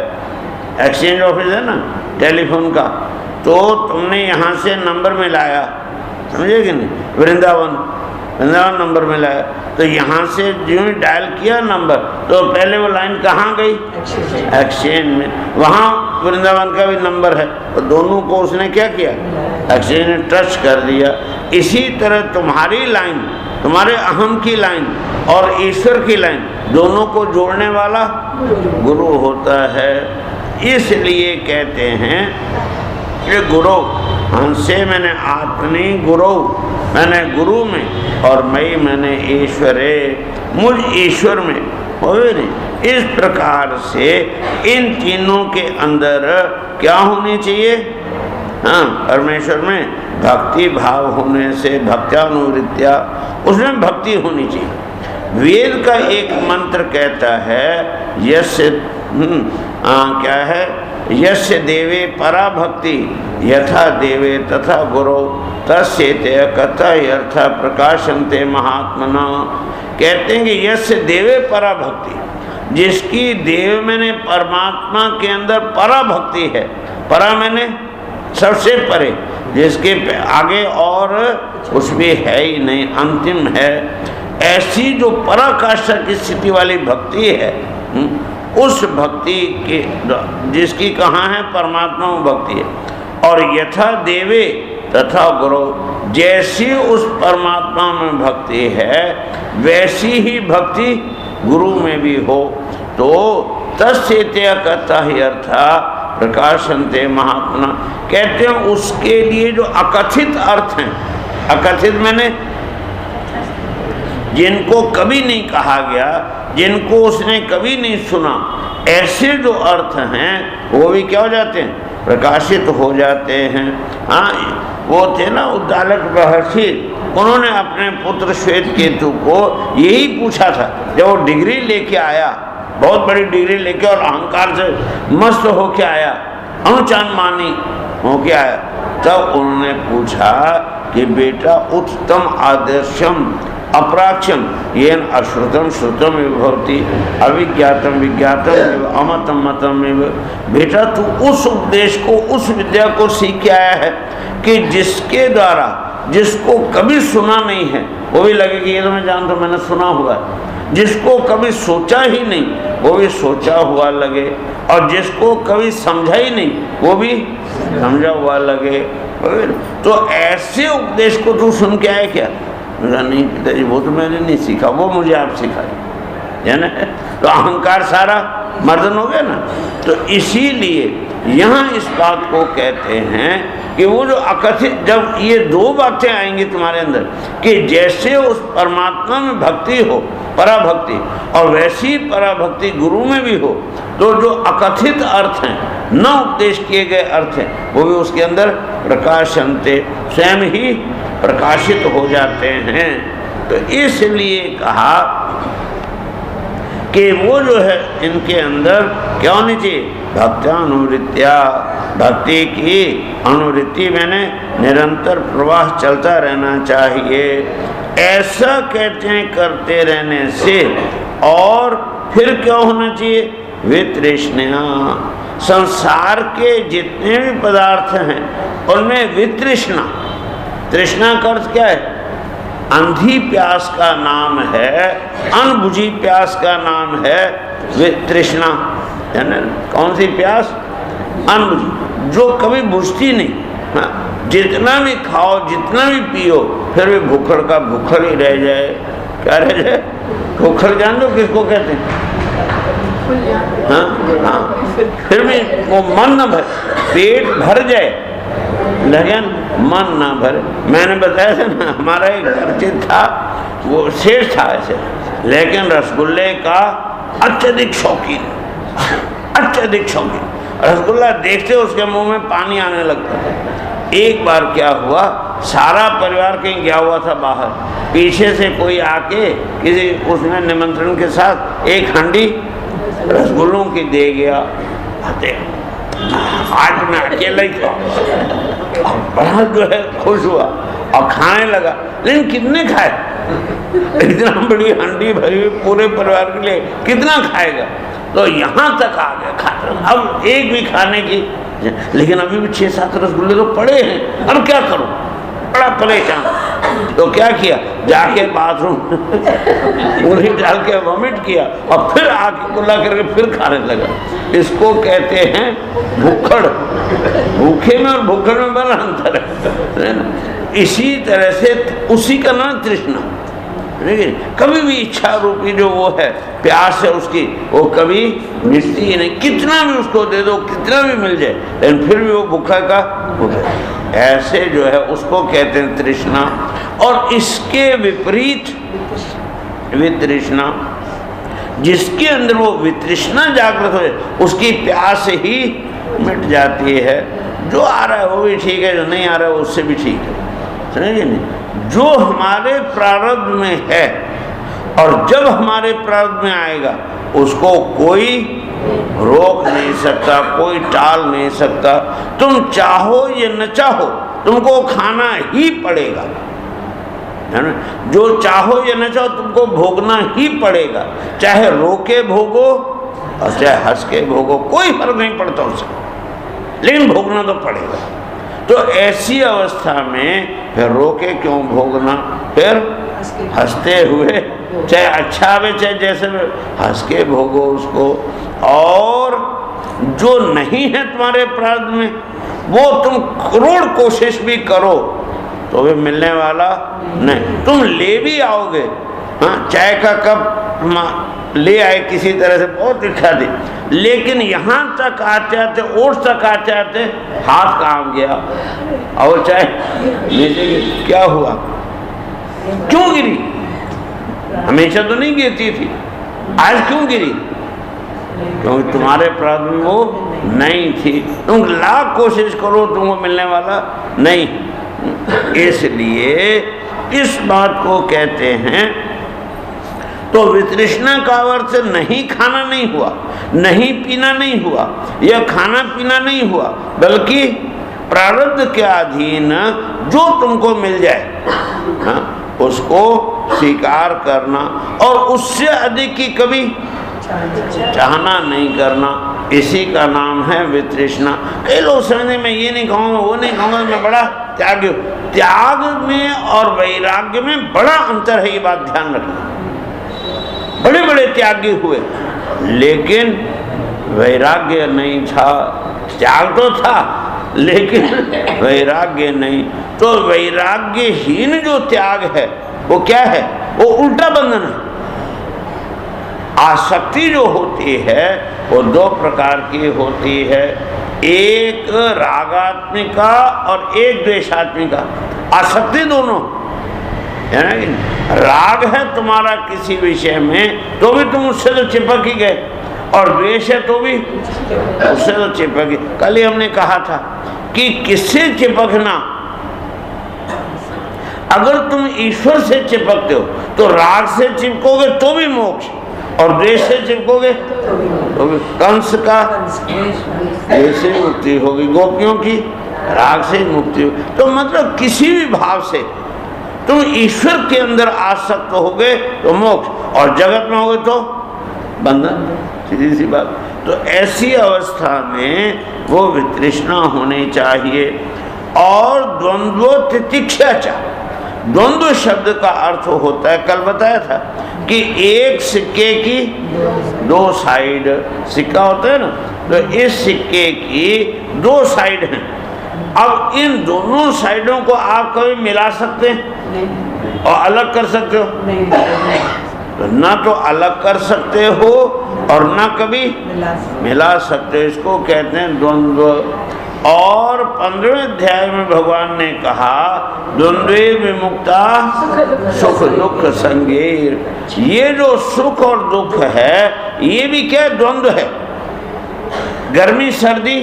एक्सचेंज ऑफिस है ना टेलीफोन का, तो तुमने यहाँ से नंबर मिलाया, समझे कि नहीं, वृंदावन नंबर मिलाया, तो यहाँ से जो ही डायल किया नंबर, तो पहले वो लाइन कहाँ गई, एक्सचेंज में। वहाँ वृंदावन का भी नंबर है, तो दोनों को उसने क्या किया, एक्सचेंज में टच कर दिया। इसी तरह तुम्हारी लाइन, तुम्हारे अहम की लाइन और ईश्वर की लाइन, दोनों को जोड़ने वाला गुरु होता है। इसलिए कहते हैं कि गुरु हमसे मैंने आत्मनि गुरु, मैंने गुरु में, और मई मैंने ईश्वरे, मुझ ईश्वर में हो नहीं। इस प्रकार से इन तीनों के अंदर क्या होनी चाहिए, परमेश्वर में भक्ति भाव होने से, भक्त्यानुवृत्तिया, उसमें भक्ति होनी चाहिए। वेद का एक मंत्र कहता है, यस्य क्या है, यस्य देवे परा भक्ति यथा देवे तथा गुरु तस्येते कथयर्थ प्रकाशन्ते महात्मना। कहते हैं कि यस्य देवे परा भक्ति, जिसकी देव मैंने परमात्मा के अंदर परा भक्ति है, परा मैंने सबसे परे, जिसके आगे और कुछ भी है ही नहीं, अंतिम है, ऐसी जो पराकाष्ठा की स्थिति वाली भक्ति है, उस भक्ति के, जिसकी कहाँ है, परमात्मा में भक्ति है। और यथा देवे तथा गुरु, जैसी उस परमात्मा में भक्ति है वैसी ही भक्ति गुरु में भी हो, तो तस्येत्य कहता ही अर्था प्रकाशन्ते महात्मा, कहते हैं उसके लिए जो अकथित अर्थ हैं, अकथित मैंने जिनको कभी नहीं कहा गया, जिनको उसने कभी नहीं सुना, ऐसे जो अर्थ हैं वो भी क्या हो जाते हैं, प्रकाशित हो जाते हैं। हाँ, वो थे ना उद्दालक महर्षि, उन्होंने अपने पुत्र श्वेत केतु को यही पूछा था जब वो डिग्री लेके आया, बहुत बड़ी डिग्री लेके और अहंकार से मस्त होके आया, अनुचान मानी होके आया, तब उन्होंने पूछा कि बेटा उत्तम आदर्शम अपराक्षम येन अश्रुतम श्रुतम विभवती अविज्ञातम विज्ञातम अमतम मतम। बेटा तू उस उपदेश को, उस विद्या को सीख के आया है कि जिसके द्वारा जिसको कभी सुना नहीं है वो भी लगे कि ये तो मैं जानता हूँ, मैंने सुना हुआ है। जिसको कभी सोचा ही नहीं वो भी सोचा हुआ लगे, और जिसको कभी समझा ही नहीं वो भी समझा हुआ लगे। तो ऐसे उपदेश को तू सुन के आया क्या? नहीं पिताजी, वो तो मैंने नहीं सीखा, वो मुझे आप सिखाए, है ना। तो अहंकार सारा मर्दन हो गया ना। तो इसीलिए यहाँ इस बात को कहते हैं कि वो जो अकथित, जब ये दो बातें आएंगी तुम्हारे अंदर कि जैसे उस परमात्मा में भक्ति हो, पराभक्ति, और वैसी पराभक्ति गुरु में भी हो, तो जो अकथित अर्थ हैं, न उपदेश किए गए अर्थ हैं, वो भी उसके अंदर प्रकाशन्ते, स्वयं ही प्रकाशित हो जाते हैं। तो इसलिए कहा कि वो जो है इनके अंदर क्या होनी चाहिए, भक्त्यानुवृत्तिया, भक्ति की अनुवृत्ति मैंने निरंतर प्रवाह चलता रहना चाहिए। ऐसा कहते हैं करते रहने से, और फिर क्या होना चाहिए, वितृष्णा, संसार के जितने भी पदार्थ हैं उनमें वितृष्णा, तृष्णा का अर्थ क्या है, अंधी प्यास का नाम है, अनबुझी प्यास का नाम है तृष्णा, है ना। कौन सी प्यास, अनबुझी, जो कभी बुझती नहीं। हाँ, जितना भी खाओ, जितना भी पियो, फिर भी भूखड़ का भूखड़ ही रह जाए। क्या रह जाए, भूखड़ जान दो किसको कहते हैं। हाँ हाँ, फिर भी वो मन न भर, पेट भर जाए लेकिन मन ना भरे। मैंने बताया था ना, हमारा एक परिचित था, वो शेष था ऐसे, लेकिन रसगुल्ले का अत्यधिक शौकीन, अत्यधिक शौकीन। रसगुल्ला देखते उसके मुंह में पानी आने लगता था। एक बार क्या हुआ, सारा परिवार कहीं गया हुआ था बाहर, पीछे से कोई आके किसी उसमें निमंत्रण के साथ एक हांडी रसगुल्लों की दे गया। आज मैं अकेला ही था, बड़ा जो है खुश हुआ और खाने लगा, लेकिन कितने खाए, इतना बड़ी हांडी भरी हुई पूरे परिवार के लिए कितना खाएगा। तो यहाँ तक आ गया खाता, अब एक भी खाने की, लेकिन अभी भी 6-7 रसगुल्ले तो पड़े हैं, अब क्या करूं, बड़ा परेशान। तो क्या किया, जाके बाथरूम उन्हें डाल के वॉमिट किया और फिर आके कुल्ला करके फिर खाने लगा। इसको कहते हैं भूखड़। भूखे में और भूखड़ में बड़ा अंतर है ना। इसी तरह से उसी का नाम तृष्णा, लेकिन कभी भी इच्छा रूपी जो वो है, प्यास है उसकी, वो कभी मिटती ही नहीं। कितना भी उसको दे दो, कितना भी मिल जाए, लेकिन फिर भी वो भूखा का भूखा। ऐसे जो है उसको कहते हैं तृष्णा। और इसके विपरीत वितृष्णा, जिसके अंदर वो वितृष्णा जागृत हो, उसकी प्यास ही मिट जाती है। जो आ रहा है वो भी ठीक है, जो नहीं आ रहा है उससे भी ठीक है, समझे नहीं। जो हमारे प्रारब्ध में है और जब हमारे प्रारब्ध में आएगा उसको कोई रोक नहीं सकता, कोई टाल नहीं सकता। तुम चाहो या न चाहो तुमको खाना ही पड़ेगा, है ना। जो चाहो या न चाहो तुमको भोगना ही पड़ेगा, चाहे रोके भोगो और चाहे हंस के भोगो, कोई फर्क नहीं पड़ता उससे, लेकिन भोगना तो पड़ेगा। तो ऐसी अवस्था में फिर रोके क्यों भोगना, फिर हंसते हुए, चाहे अच्छा आवे चाहे जैसे हंस के भोगो उसको। और जो नहीं है तुम्हारे प्रारब्ध में, वो तुम करोड़ कोशिश भी करो तो भी मिलने वाला नहीं। तुम ले भी आओगे, हाँ, चाय का कप ले आए किसी तरह से, बहुत इच्छा थी, लेकिन यहाँ तक आते आते, ओठ तक आते आते हाथ काम गया और चाहे नीचे गिरी। क्या हुआ, क्यों गिरी? हमेशा तो नहीं गिरती थी, आज क्यों गिरी? क्योंकि तुम्हारे प्रारब्ध में वो नहीं थी। तुम लाख कोशिश करो तुमको मिलने वाला नहीं। इसलिए इस बात को कहते हैं। तो वितृष्णा का अर्थ नहीं खाना नहीं हुआ, नहीं पीना नहीं हुआ, या खाना पीना नहीं हुआ, बल्कि प्रारब्ध के अधीन जो तुमको मिल जाए, हाँ, उसको स्वीकार करना और उससे अधिक की कभी चाहना नहीं करना, इसी का नाम है वितृष्णा। कई लोग समझने में ये नहीं कहूँगा वो नहीं कहूँगा, मैं बड़ा त्यागी। त्याग में और वैराग्य में बड़ा अंतर है, ये बात ध्यान रखना। बड़े बड़े त्यागी हुए लेकिन वैराग्य नहीं था। त्याग तो था लेकिन वैराग्य नहीं। तो वैराग्यहीन जो त्याग है वो क्या है? वो उल्टा बंधन है। आसक्ति जो होती है वो दो प्रकार की होती है, एक रागात्मिका और एक द्वेषात्मिका। आसक्ति दोनों है ना। राग है तुम्हारा किसी विषय में तो भी तुम उससे तो चिपक ही गए, और द्वेष है तो भी उससे तो चिपक ही। कल ही हमने कहा था कि किससे चिपकना, अगर तुम ईश्वर से चिपकते हो तो राग से चिपकोगे तो भी मोक्ष, और द्वेष से चिपकोगे तो भी। कंस का द्वेष से मुक्ति होगी, गोपियों की राग से मुक्ति होगी। तो मतलब किसी भी भाव से तुम ईश्वर के अंदर आसक्त हो गए तो मोक्ष, और जगत में हो गए तो बंधन, सीधी सी बात। तो ऐसी अवस्था में वो वितृष्णा होनी चाहिए। और द्वंद्व तितिक्षा। द्वंद्व शब्द का अर्थ होता है, कल बताया था कि एक सिक्के की दो साइड। सिक्का होता है ना, तो इस सिक्के की दो साइड हैं। अब इन दोनों साइडों को आप कभी मिला सकते हैं और अलग कर सकते हो? तो ना तो अलग कर सकते हो और ना कभी मिला सकते हो। इसको कहते हैं द्वंद्व। और 15वें अध्याय में भगवान ने कहा द्वंद्वे विमुक्ता सुख दुख संगेर। ये जो सुख और दुख है ये भी क्या द्वंद्व है। गर्मी सर्दी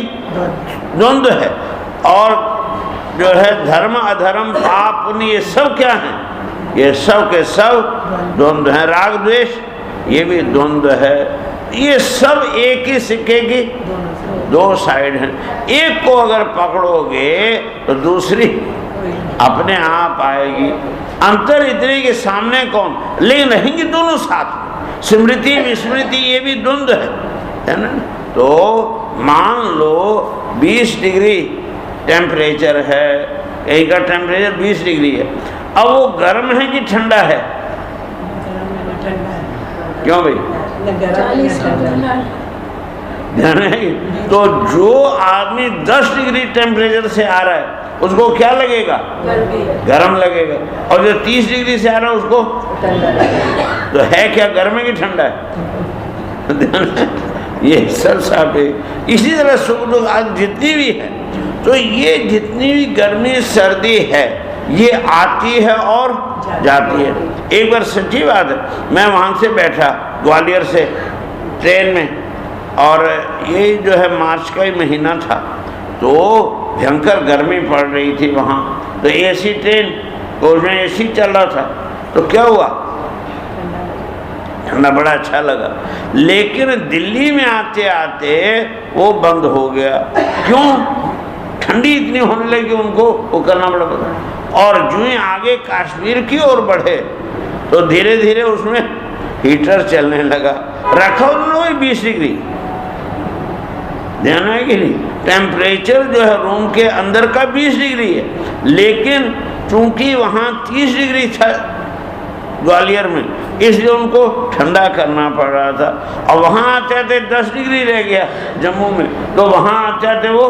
द्वंद्व है, और जो है धर्म अधर्म पाप पुण्य ये सब क्या है? ये सब के सब द्वंद्व है। राग द्वेष ये भी द्वंद्व है। ये सब एक ही सिक्के की दो साइड हैं। एक को अगर पकड़ोगे तो दूसरी अपने आप आएगी। अंतर इतने के सामने कौन, लेकिन रहेंगे दोनों साथ। स्मृति विस्मृति ये भी द्वंद्व है ना। तो मान लो 20 डिग्री टेम्परेचर है, कहीं का टेम्परेचर 20 डिग्री है। अब वो गर्म है कि ठंडा है? क्यों भाई? ध्यान है। तो जो आदमी 10 डिग्री टेम्परेचर से आ रहा है उसको क्या लगेगा? गर्म लगेगा। और जो 30 डिग्री से आ रहा है उसको तो है क्या, गर्म है कि ठंडा है? ये सब साफ है। इसी तरह सुख दुख आज जितनी भी है, तो ये जितनी भी गर्मी सर्दी है ये आती है और जाती है। एक बार सच्ची बात है, मैं वहाँ से बैठा ग्वालियर से ट्रेन में, और ये जो है मार्च का ही महीना था, तो भयंकर गर्मी पड़ रही थी वहाँ। तो एसी ट्रेन, तो उसमें एसी चल रहा था, तो क्या हुआ? ठंडा बड़ा अच्छा लगा। लेकिन दिल्ली में आते आते वो बंद हो गया। क्यों? ठंडी इतनी होने लगी उनको, वो करना पड़ा पता। और जो ही आगे कश्मीर की ओर बढ़े तो धीरे धीरे उसमें हीटर चलने लगा। रखा उन्होंने 20 डिग्री, ध्यान है कि नहीं? टेम्परेचर जो है रूम के अंदर का 20 डिग्री है, लेकिन चूंकि वहाँ 30 डिग्री था ग्वालियर में, इसलिए उनको ठंडा करना पड़ रहा था। और वहाँ आते आते 10 डिग्री रह गया जम्मू में, तो वहाँ आते आते वो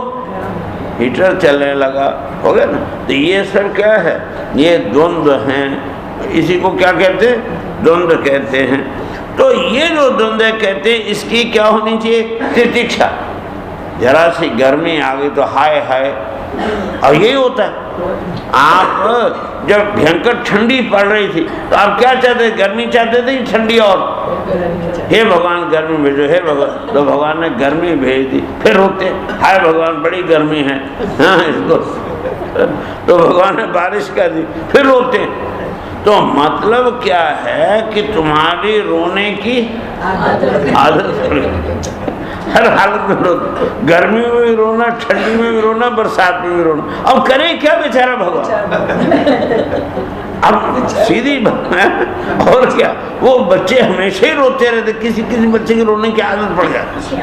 हीटर चलने लगा। हो गया ना। तो ये सब क्या है? ये द्वंद्व हैं। इसी को क्या कहते हैं? द्वंद्व कहते हैं। तो ये जो द्वंद्व है, कहते हैं इसकी क्या होनी चाहिए? तितिक्षा। जरा सी गर्मी आ गई तो हाय हाय, और यही होता है। आप जब भयंकर ठंडी पड़ रही थी तो आप क्या चाहते थे? गर्मी चाहते थे कि ठंडी? और हे भगवान गर्मी भेजो, हे भगवान। तो भगवान ने गर्मी भेज दी, फिर रोते हाय भगवान बड़ी गर्मी है, हाँ इसको। तो भगवान ने बारिश कर दी, फिर रोते। तो मतलब क्या है कि तुम्हारी रोने की आदत हर हालत में रोना, गर्मी में भी रोना, ठंडी में भी रोना, बरसात में भी रोना। अब करे क्या बेचारा भगवान? अब सीधी और क्या, वो बच्चे हमेशा ही रोते रहते, किसी किसी बच्चे के रोने की आदत पड़ जाती,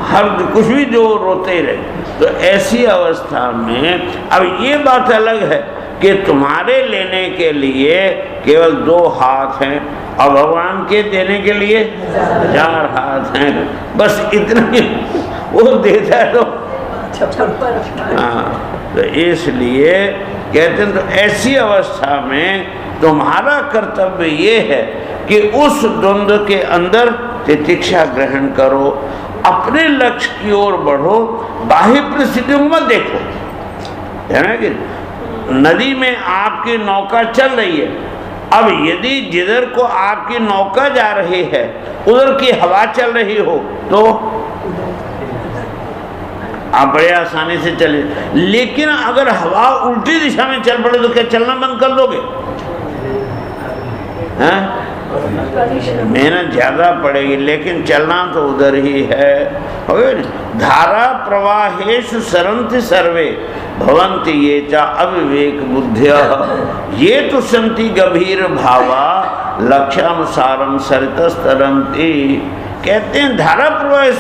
हर कुछ भी जो रोते ही रहे। तो ऐसी अवस्था में अब ये बात अलग है कि तुम्हारे लेने के लिए केवल 2 हाथ हैं और भगवान के देने के लिए 1000 हाथ हैं, बस इतना ही वो देता है। तो हाँ, तो इसलिए कहते हैं, तो ऐसी अवस्था में तुम्हारा कर्तव्य ये है कि उस द्वंद्व के अंदर तितिक्षा ग्रहण करो, अपने लक्ष्य की ओर बढ़ो, बाह्य परिस्थितियों को मत देखो। है ना कि नदी में आपकी नौका चल रही है, अब यदि जिधर को आपकी नौका जा रही है उधर की हवा चल रही हो तो आप बड़े आसानी से चले, लेकिन अगर हवा उल्टी दिशा में चल पड़े तो क्या चलना बंद कर दोगे? हैं? मेहनत ज्यादा पड़ेगी लेकिन चलना तो उधर ही है। धारा प्रवाहेषु सरन्ति सर्वे भवन्ति ये च अविवेक बुद्ध्यः ये तो संति गंभीर भावा लक्ष्यानुसारम सरितस्तरन्ति। कहते हैं धारा प्रवाह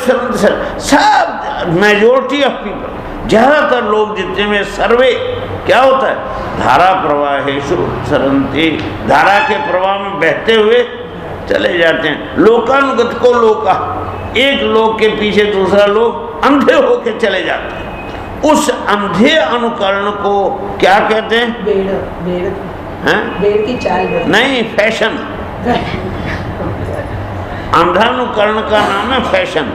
सब मेजोरिटी ऑफ पीपल, ज्यादातर लोग जितने में सर्वे क्या होता है? धारा प्रवाहेषु सरन्ति, धारा के प्रवाह में बहते हुए चले जाते हैं। लोकानुगत को लोका, एक लोक के पीछे दूसरा लोक अंधे होके चले जाते हैं। उस अंधे अनुकरण को क्या कहते हैं? बेड़ की चाल नहीं, फैशन। अंधानुकरण का नाम है फैशन।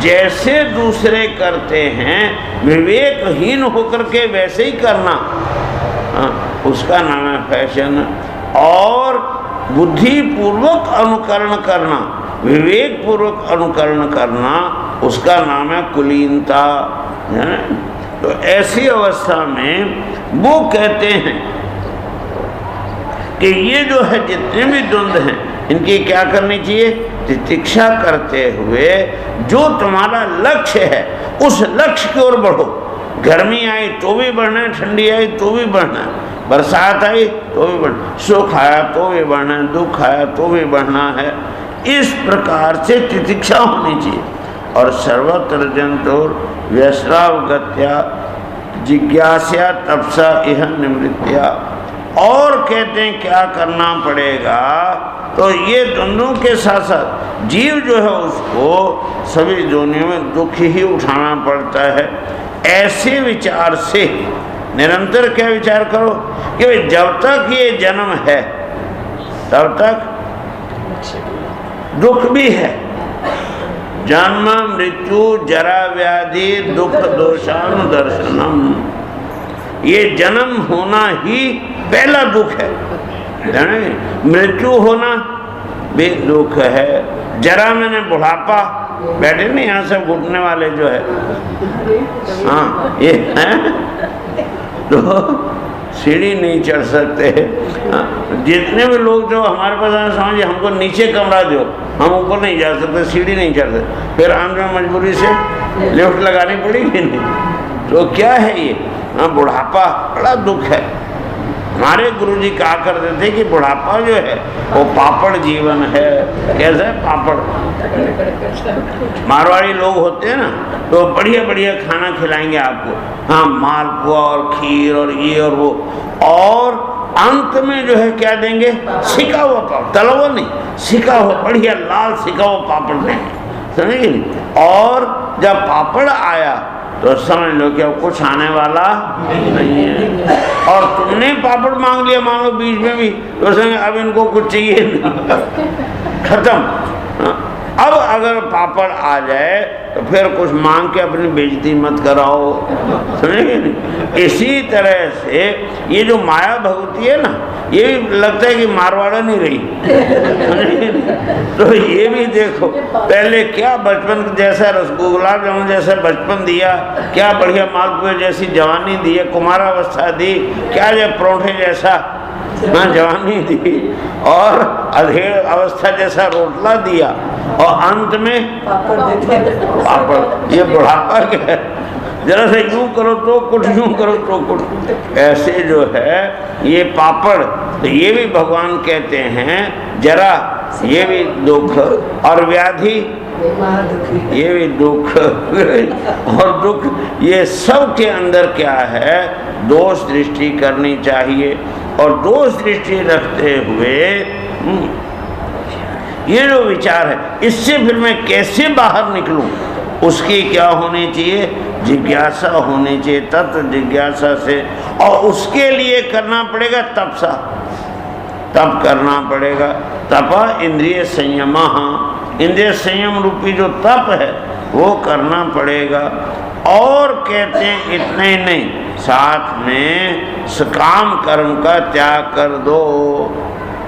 जैसे दूसरे करते हैं विवेकहीन होकर के वैसे ही करना, उसका नाम है फैशन। और बुद्धिपूर्वक अनुकरण करना, विवेक पूर्वक अनुकरण करना, उसका नाम है कुलीनता। तो ऐसी अवस्था में वो कहते हैं कि ये जो है जितने भी द्वंद्व हैं इनकी क्या करनी चाहिए? तितिक्षा करते हुए जो तुम्हारा लक्ष्य है उस लक्ष्य की ओर बढ़ो। गर्मी आई तो भी बढ़ना है, ठंडी आई तो भी बढ़ना है, बरसात आई तो भी बढ़ना, सुख आया तो भी बढ़ना है, दुख आया तो भी बढ़ना है। इस प्रकार से तितिक्षा होनी चाहिए। और सर्वत्र जंतुर व्यसरावगत्या जिज्ञासा तपसा इह निवृत्तिया। और कहते हैं क्या करना पड़ेगा? तो ये दोनों के साथ साथ जीव जो है उसको सभी जोनियों में दुख ही उठाना पड़ता है। ऐसे विचार से निरंतर क्या विचार करो कि जब तक ये जन्म है तब तक दुख भी है। जन्म मृत्यु जरा व्याधि दुख दोषानुदर्शनम, ये जन्म होना ही पहला दुख है। मृत्यु होना भी दुख है। जरा मैंने बुढ़ापा, बैठे नहीं यहाँ सब घुटने वाले जो है, हाँ ये है तो सीढ़ी नहीं चढ़ सकते। जितने भी लोग जो हमारे पास आए समझिए हमको नीचे कमरा दो, हम ऊपर नहीं जा सकते, सीढ़ी नहीं चढ़ सकते, फिर आम में मजबूरी से लिफ्ट लगानी पड़ेगी नहीं। तो क्या है ये? बुढ़ापा बड़ा दुख है। हमारे गुरुजी कहा करते थे कि बुढ़ापा जो है वो पापड़ जीवन है। कैसे पापड़? मारवाड़ी लोग होते हैं ना तो बढ़िया बढ़िया खाना खिलाएंगे आपको, हाँ मालपुआ और खीर और ये और वो, और अंत में जो है क्या देंगे? सिका हुआ पापड़, तला हुआ नहीं, सिका हुआ बढ़िया लाल सिका हुआ पापड़ देंगे, समझे? और जब पापड़ आया तो समझ लो कि अब कुछ आने वाला नहीं है। और तुमने पापड़ मांग लिया मान लो बीच में भी, तो समझ अब इनको कुछ चाहिए नहीं, खत्म। अब अगर पापड़ आ जाए तो फिर कुछ मांग के अपनी बेइज्जती मत कराओ, समझे? इसी तरह से ये जो माया भगवती है ना, ये भी लगता है कि मारवाड़ा नहीं रही, तो ये भी देखो पहले क्या बचपन जैसा गुलाब जामुन जैसा बचपन दिया, क्या बढ़िया मालपुए जैसी जवानी दी है, कुमारावस्था दी, क्या जो परोठे जैसा जवानी दी, और अधेड़ अवस्था जैसा रोटला दिया, और अंत में पापड़। ये बुढ़ापा क्या है? जरा से यूं करो तो कुछ, यूं करो तो कुछ, ऐसे जो है ये पापड़। तो ये भी भगवान कहते हैं जरा ये भी दुख, और व्याधि ये भी दुख, और दुख ये सब के अंदर क्या है? दोष दृष्टि करनी चाहिए, और दोष दृष्टि रखते हुए ये जो विचार है, इससे फिर मैं कैसे बाहर निकलूं, उसकी क्या होनी चाहिए? जिज्ञासा होनी चाहिए, तत्व जिज्ञासा से। और उसके लिए करना पड़ेगा तपसा, तप करना पड़ेगा। तप इंद्रिय संयम, इंद्रिय संयम रूपी जो तप है वो करना पड़ेगा। और कहते हैं इतना ही नहीं, साथ में सकाम कर्म का त्याग कर दो।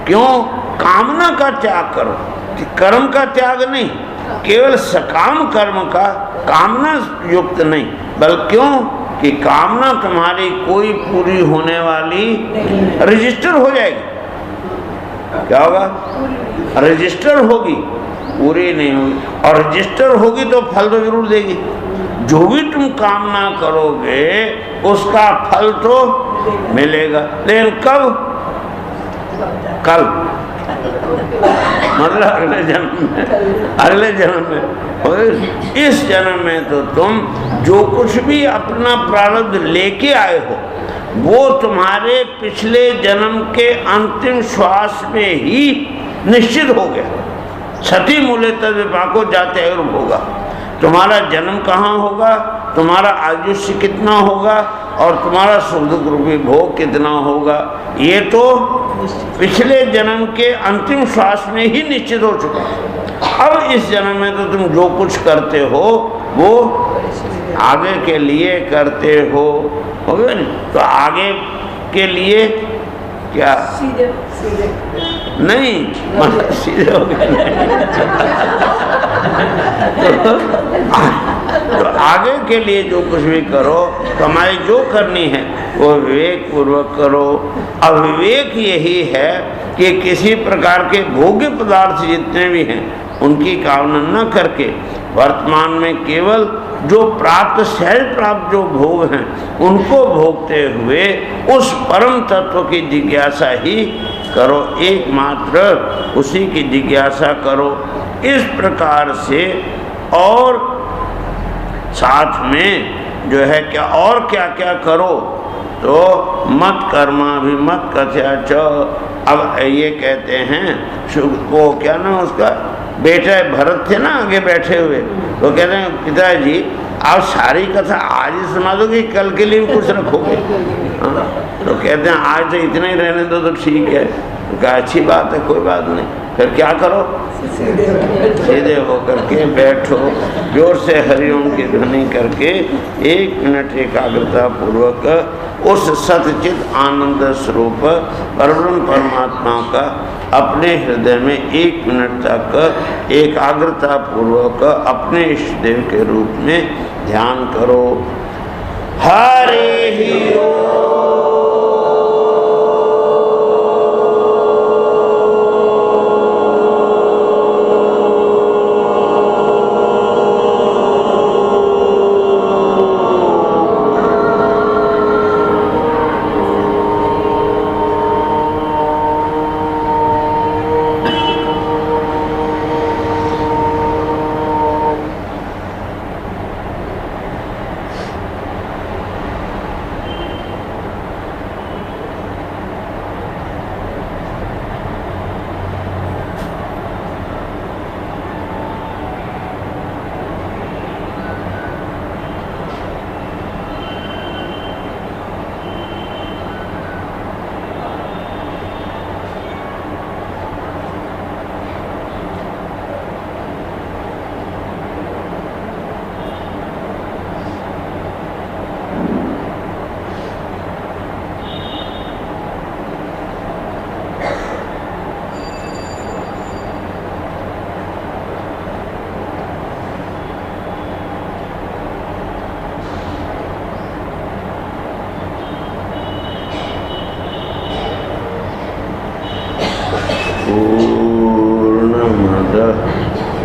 क्यों? कामना का त्याग करो, कर्म का त्याग नहीं, केवल सकाम कर्म का, कामना युक्त नहीं। बल्कि क्यों कि कामना तुम्हारी कोई पूरी होने वाली रजिस्टर हो जाएगी। क्या होगा? रजिस्टर होगी, पूरी नहीं होगी। और रजिस्टर होगी तो फल तो जरूर देगी। जो भी तुम कामना करोगे उसका फल तो मिलेगा, लेकिन कब? कल, मतलब अगले जन्म में, अगले जन्म में। और इस जन्म में तो तुम जो कुछ भी अपना प्रारब्ध लेके आए हो वो तुम्हारे पिछले जन्म के अंतिम श्वास में ही निश्चित हो गया। सती मूले तद विपाको जाते होगा। तुम्हारा जन्म कहाँ होगा, तुम्हारा आयुष्य कितना होगा, और तुम्हारा सुख दुख रूपी भोग कितना होगा, ये तो पिछले जन्म के अंतिम श्वास में ही निश्चित हो चुका। अब इस जन्म में तो तुम जो कुछ करते हो वो आगे के लिए करते हो गया नहीं? तो आगे के लिए क्या? नहीं, मतलब सीधे हो गए। तो आगे के लिए जो कुछ भी करो, कमाई जो करनी है वो विवेक पूर्वक करो। अविवेक यही है कि किसी प्रकार के भोग्य पदार्थ जितने भी हैं उनकी कामना न करके वर्तमान में केवल जो प्राप्त, सहज प्राप्त जो भोग हैं उनको भोगते हुए उस परम तत्व की जिज्ञासा ही करो, एकमात्र उसी की जिज्ञासा करो। इस प्रकार से, और साथ में जो है क्या, और क्या क्या करो? तो मत कर्मा भी मत कथ्याच। अब ये कहते हैं, वो क्या नाम उसका बेटा भरत थे ना आगे बैठे हुए, तो कहते हैं पिताजी आप सारी कथा आज ही सुना दोगे, कल के लिए भी कुछ रखोगे? तो कहते हैं आज तो इतना ही रहने दो तो ठीक है। तो कहा अच्छी बात है, कोई बात नहीं। फिर क्या करो? सीधे होकर के बैठो, जोर से हरिओम की ध्वनि करके 1 मिनट एकाग्रता पूर्वक उस सतचित आनंद स्वरूप परब्रह्म परमात्मा का अपने हृदय में 1 मिनट तक एकाग्रता पूर्वक अपने इष्ट देव के रूप में ध्यान करो। हरे ही ओम।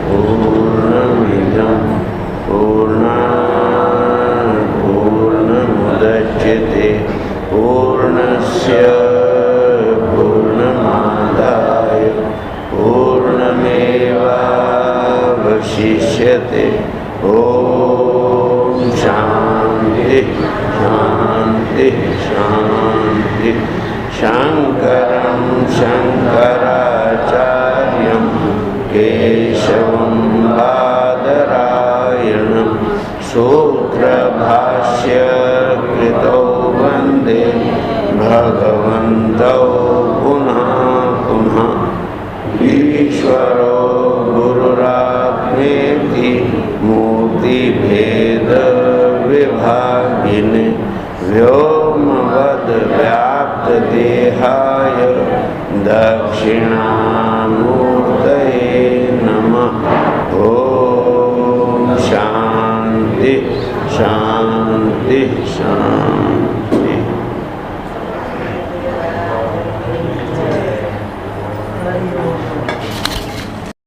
पूर्णमिदं पूर्णात् पूर्णमुदच्यते पूर्णस्य पूर्णमादाय पूर्णमेवावशिष्यते। ॐ शान्ति शान्ति शान्ति। शङ्करं शङ्कराचार्यं केशवं बादरायणं सूत्रभाष्यकृतौ वन्दे भगवन्तौ पुनः पुनः। ईश्वरो गुरुरात्मेति मूर्तिभेदविभागिने व्योमवद्व्याप्तदेहाय दक्षिणामूर्तये नमः। ॐ शान्ति शान्ति शान्ति।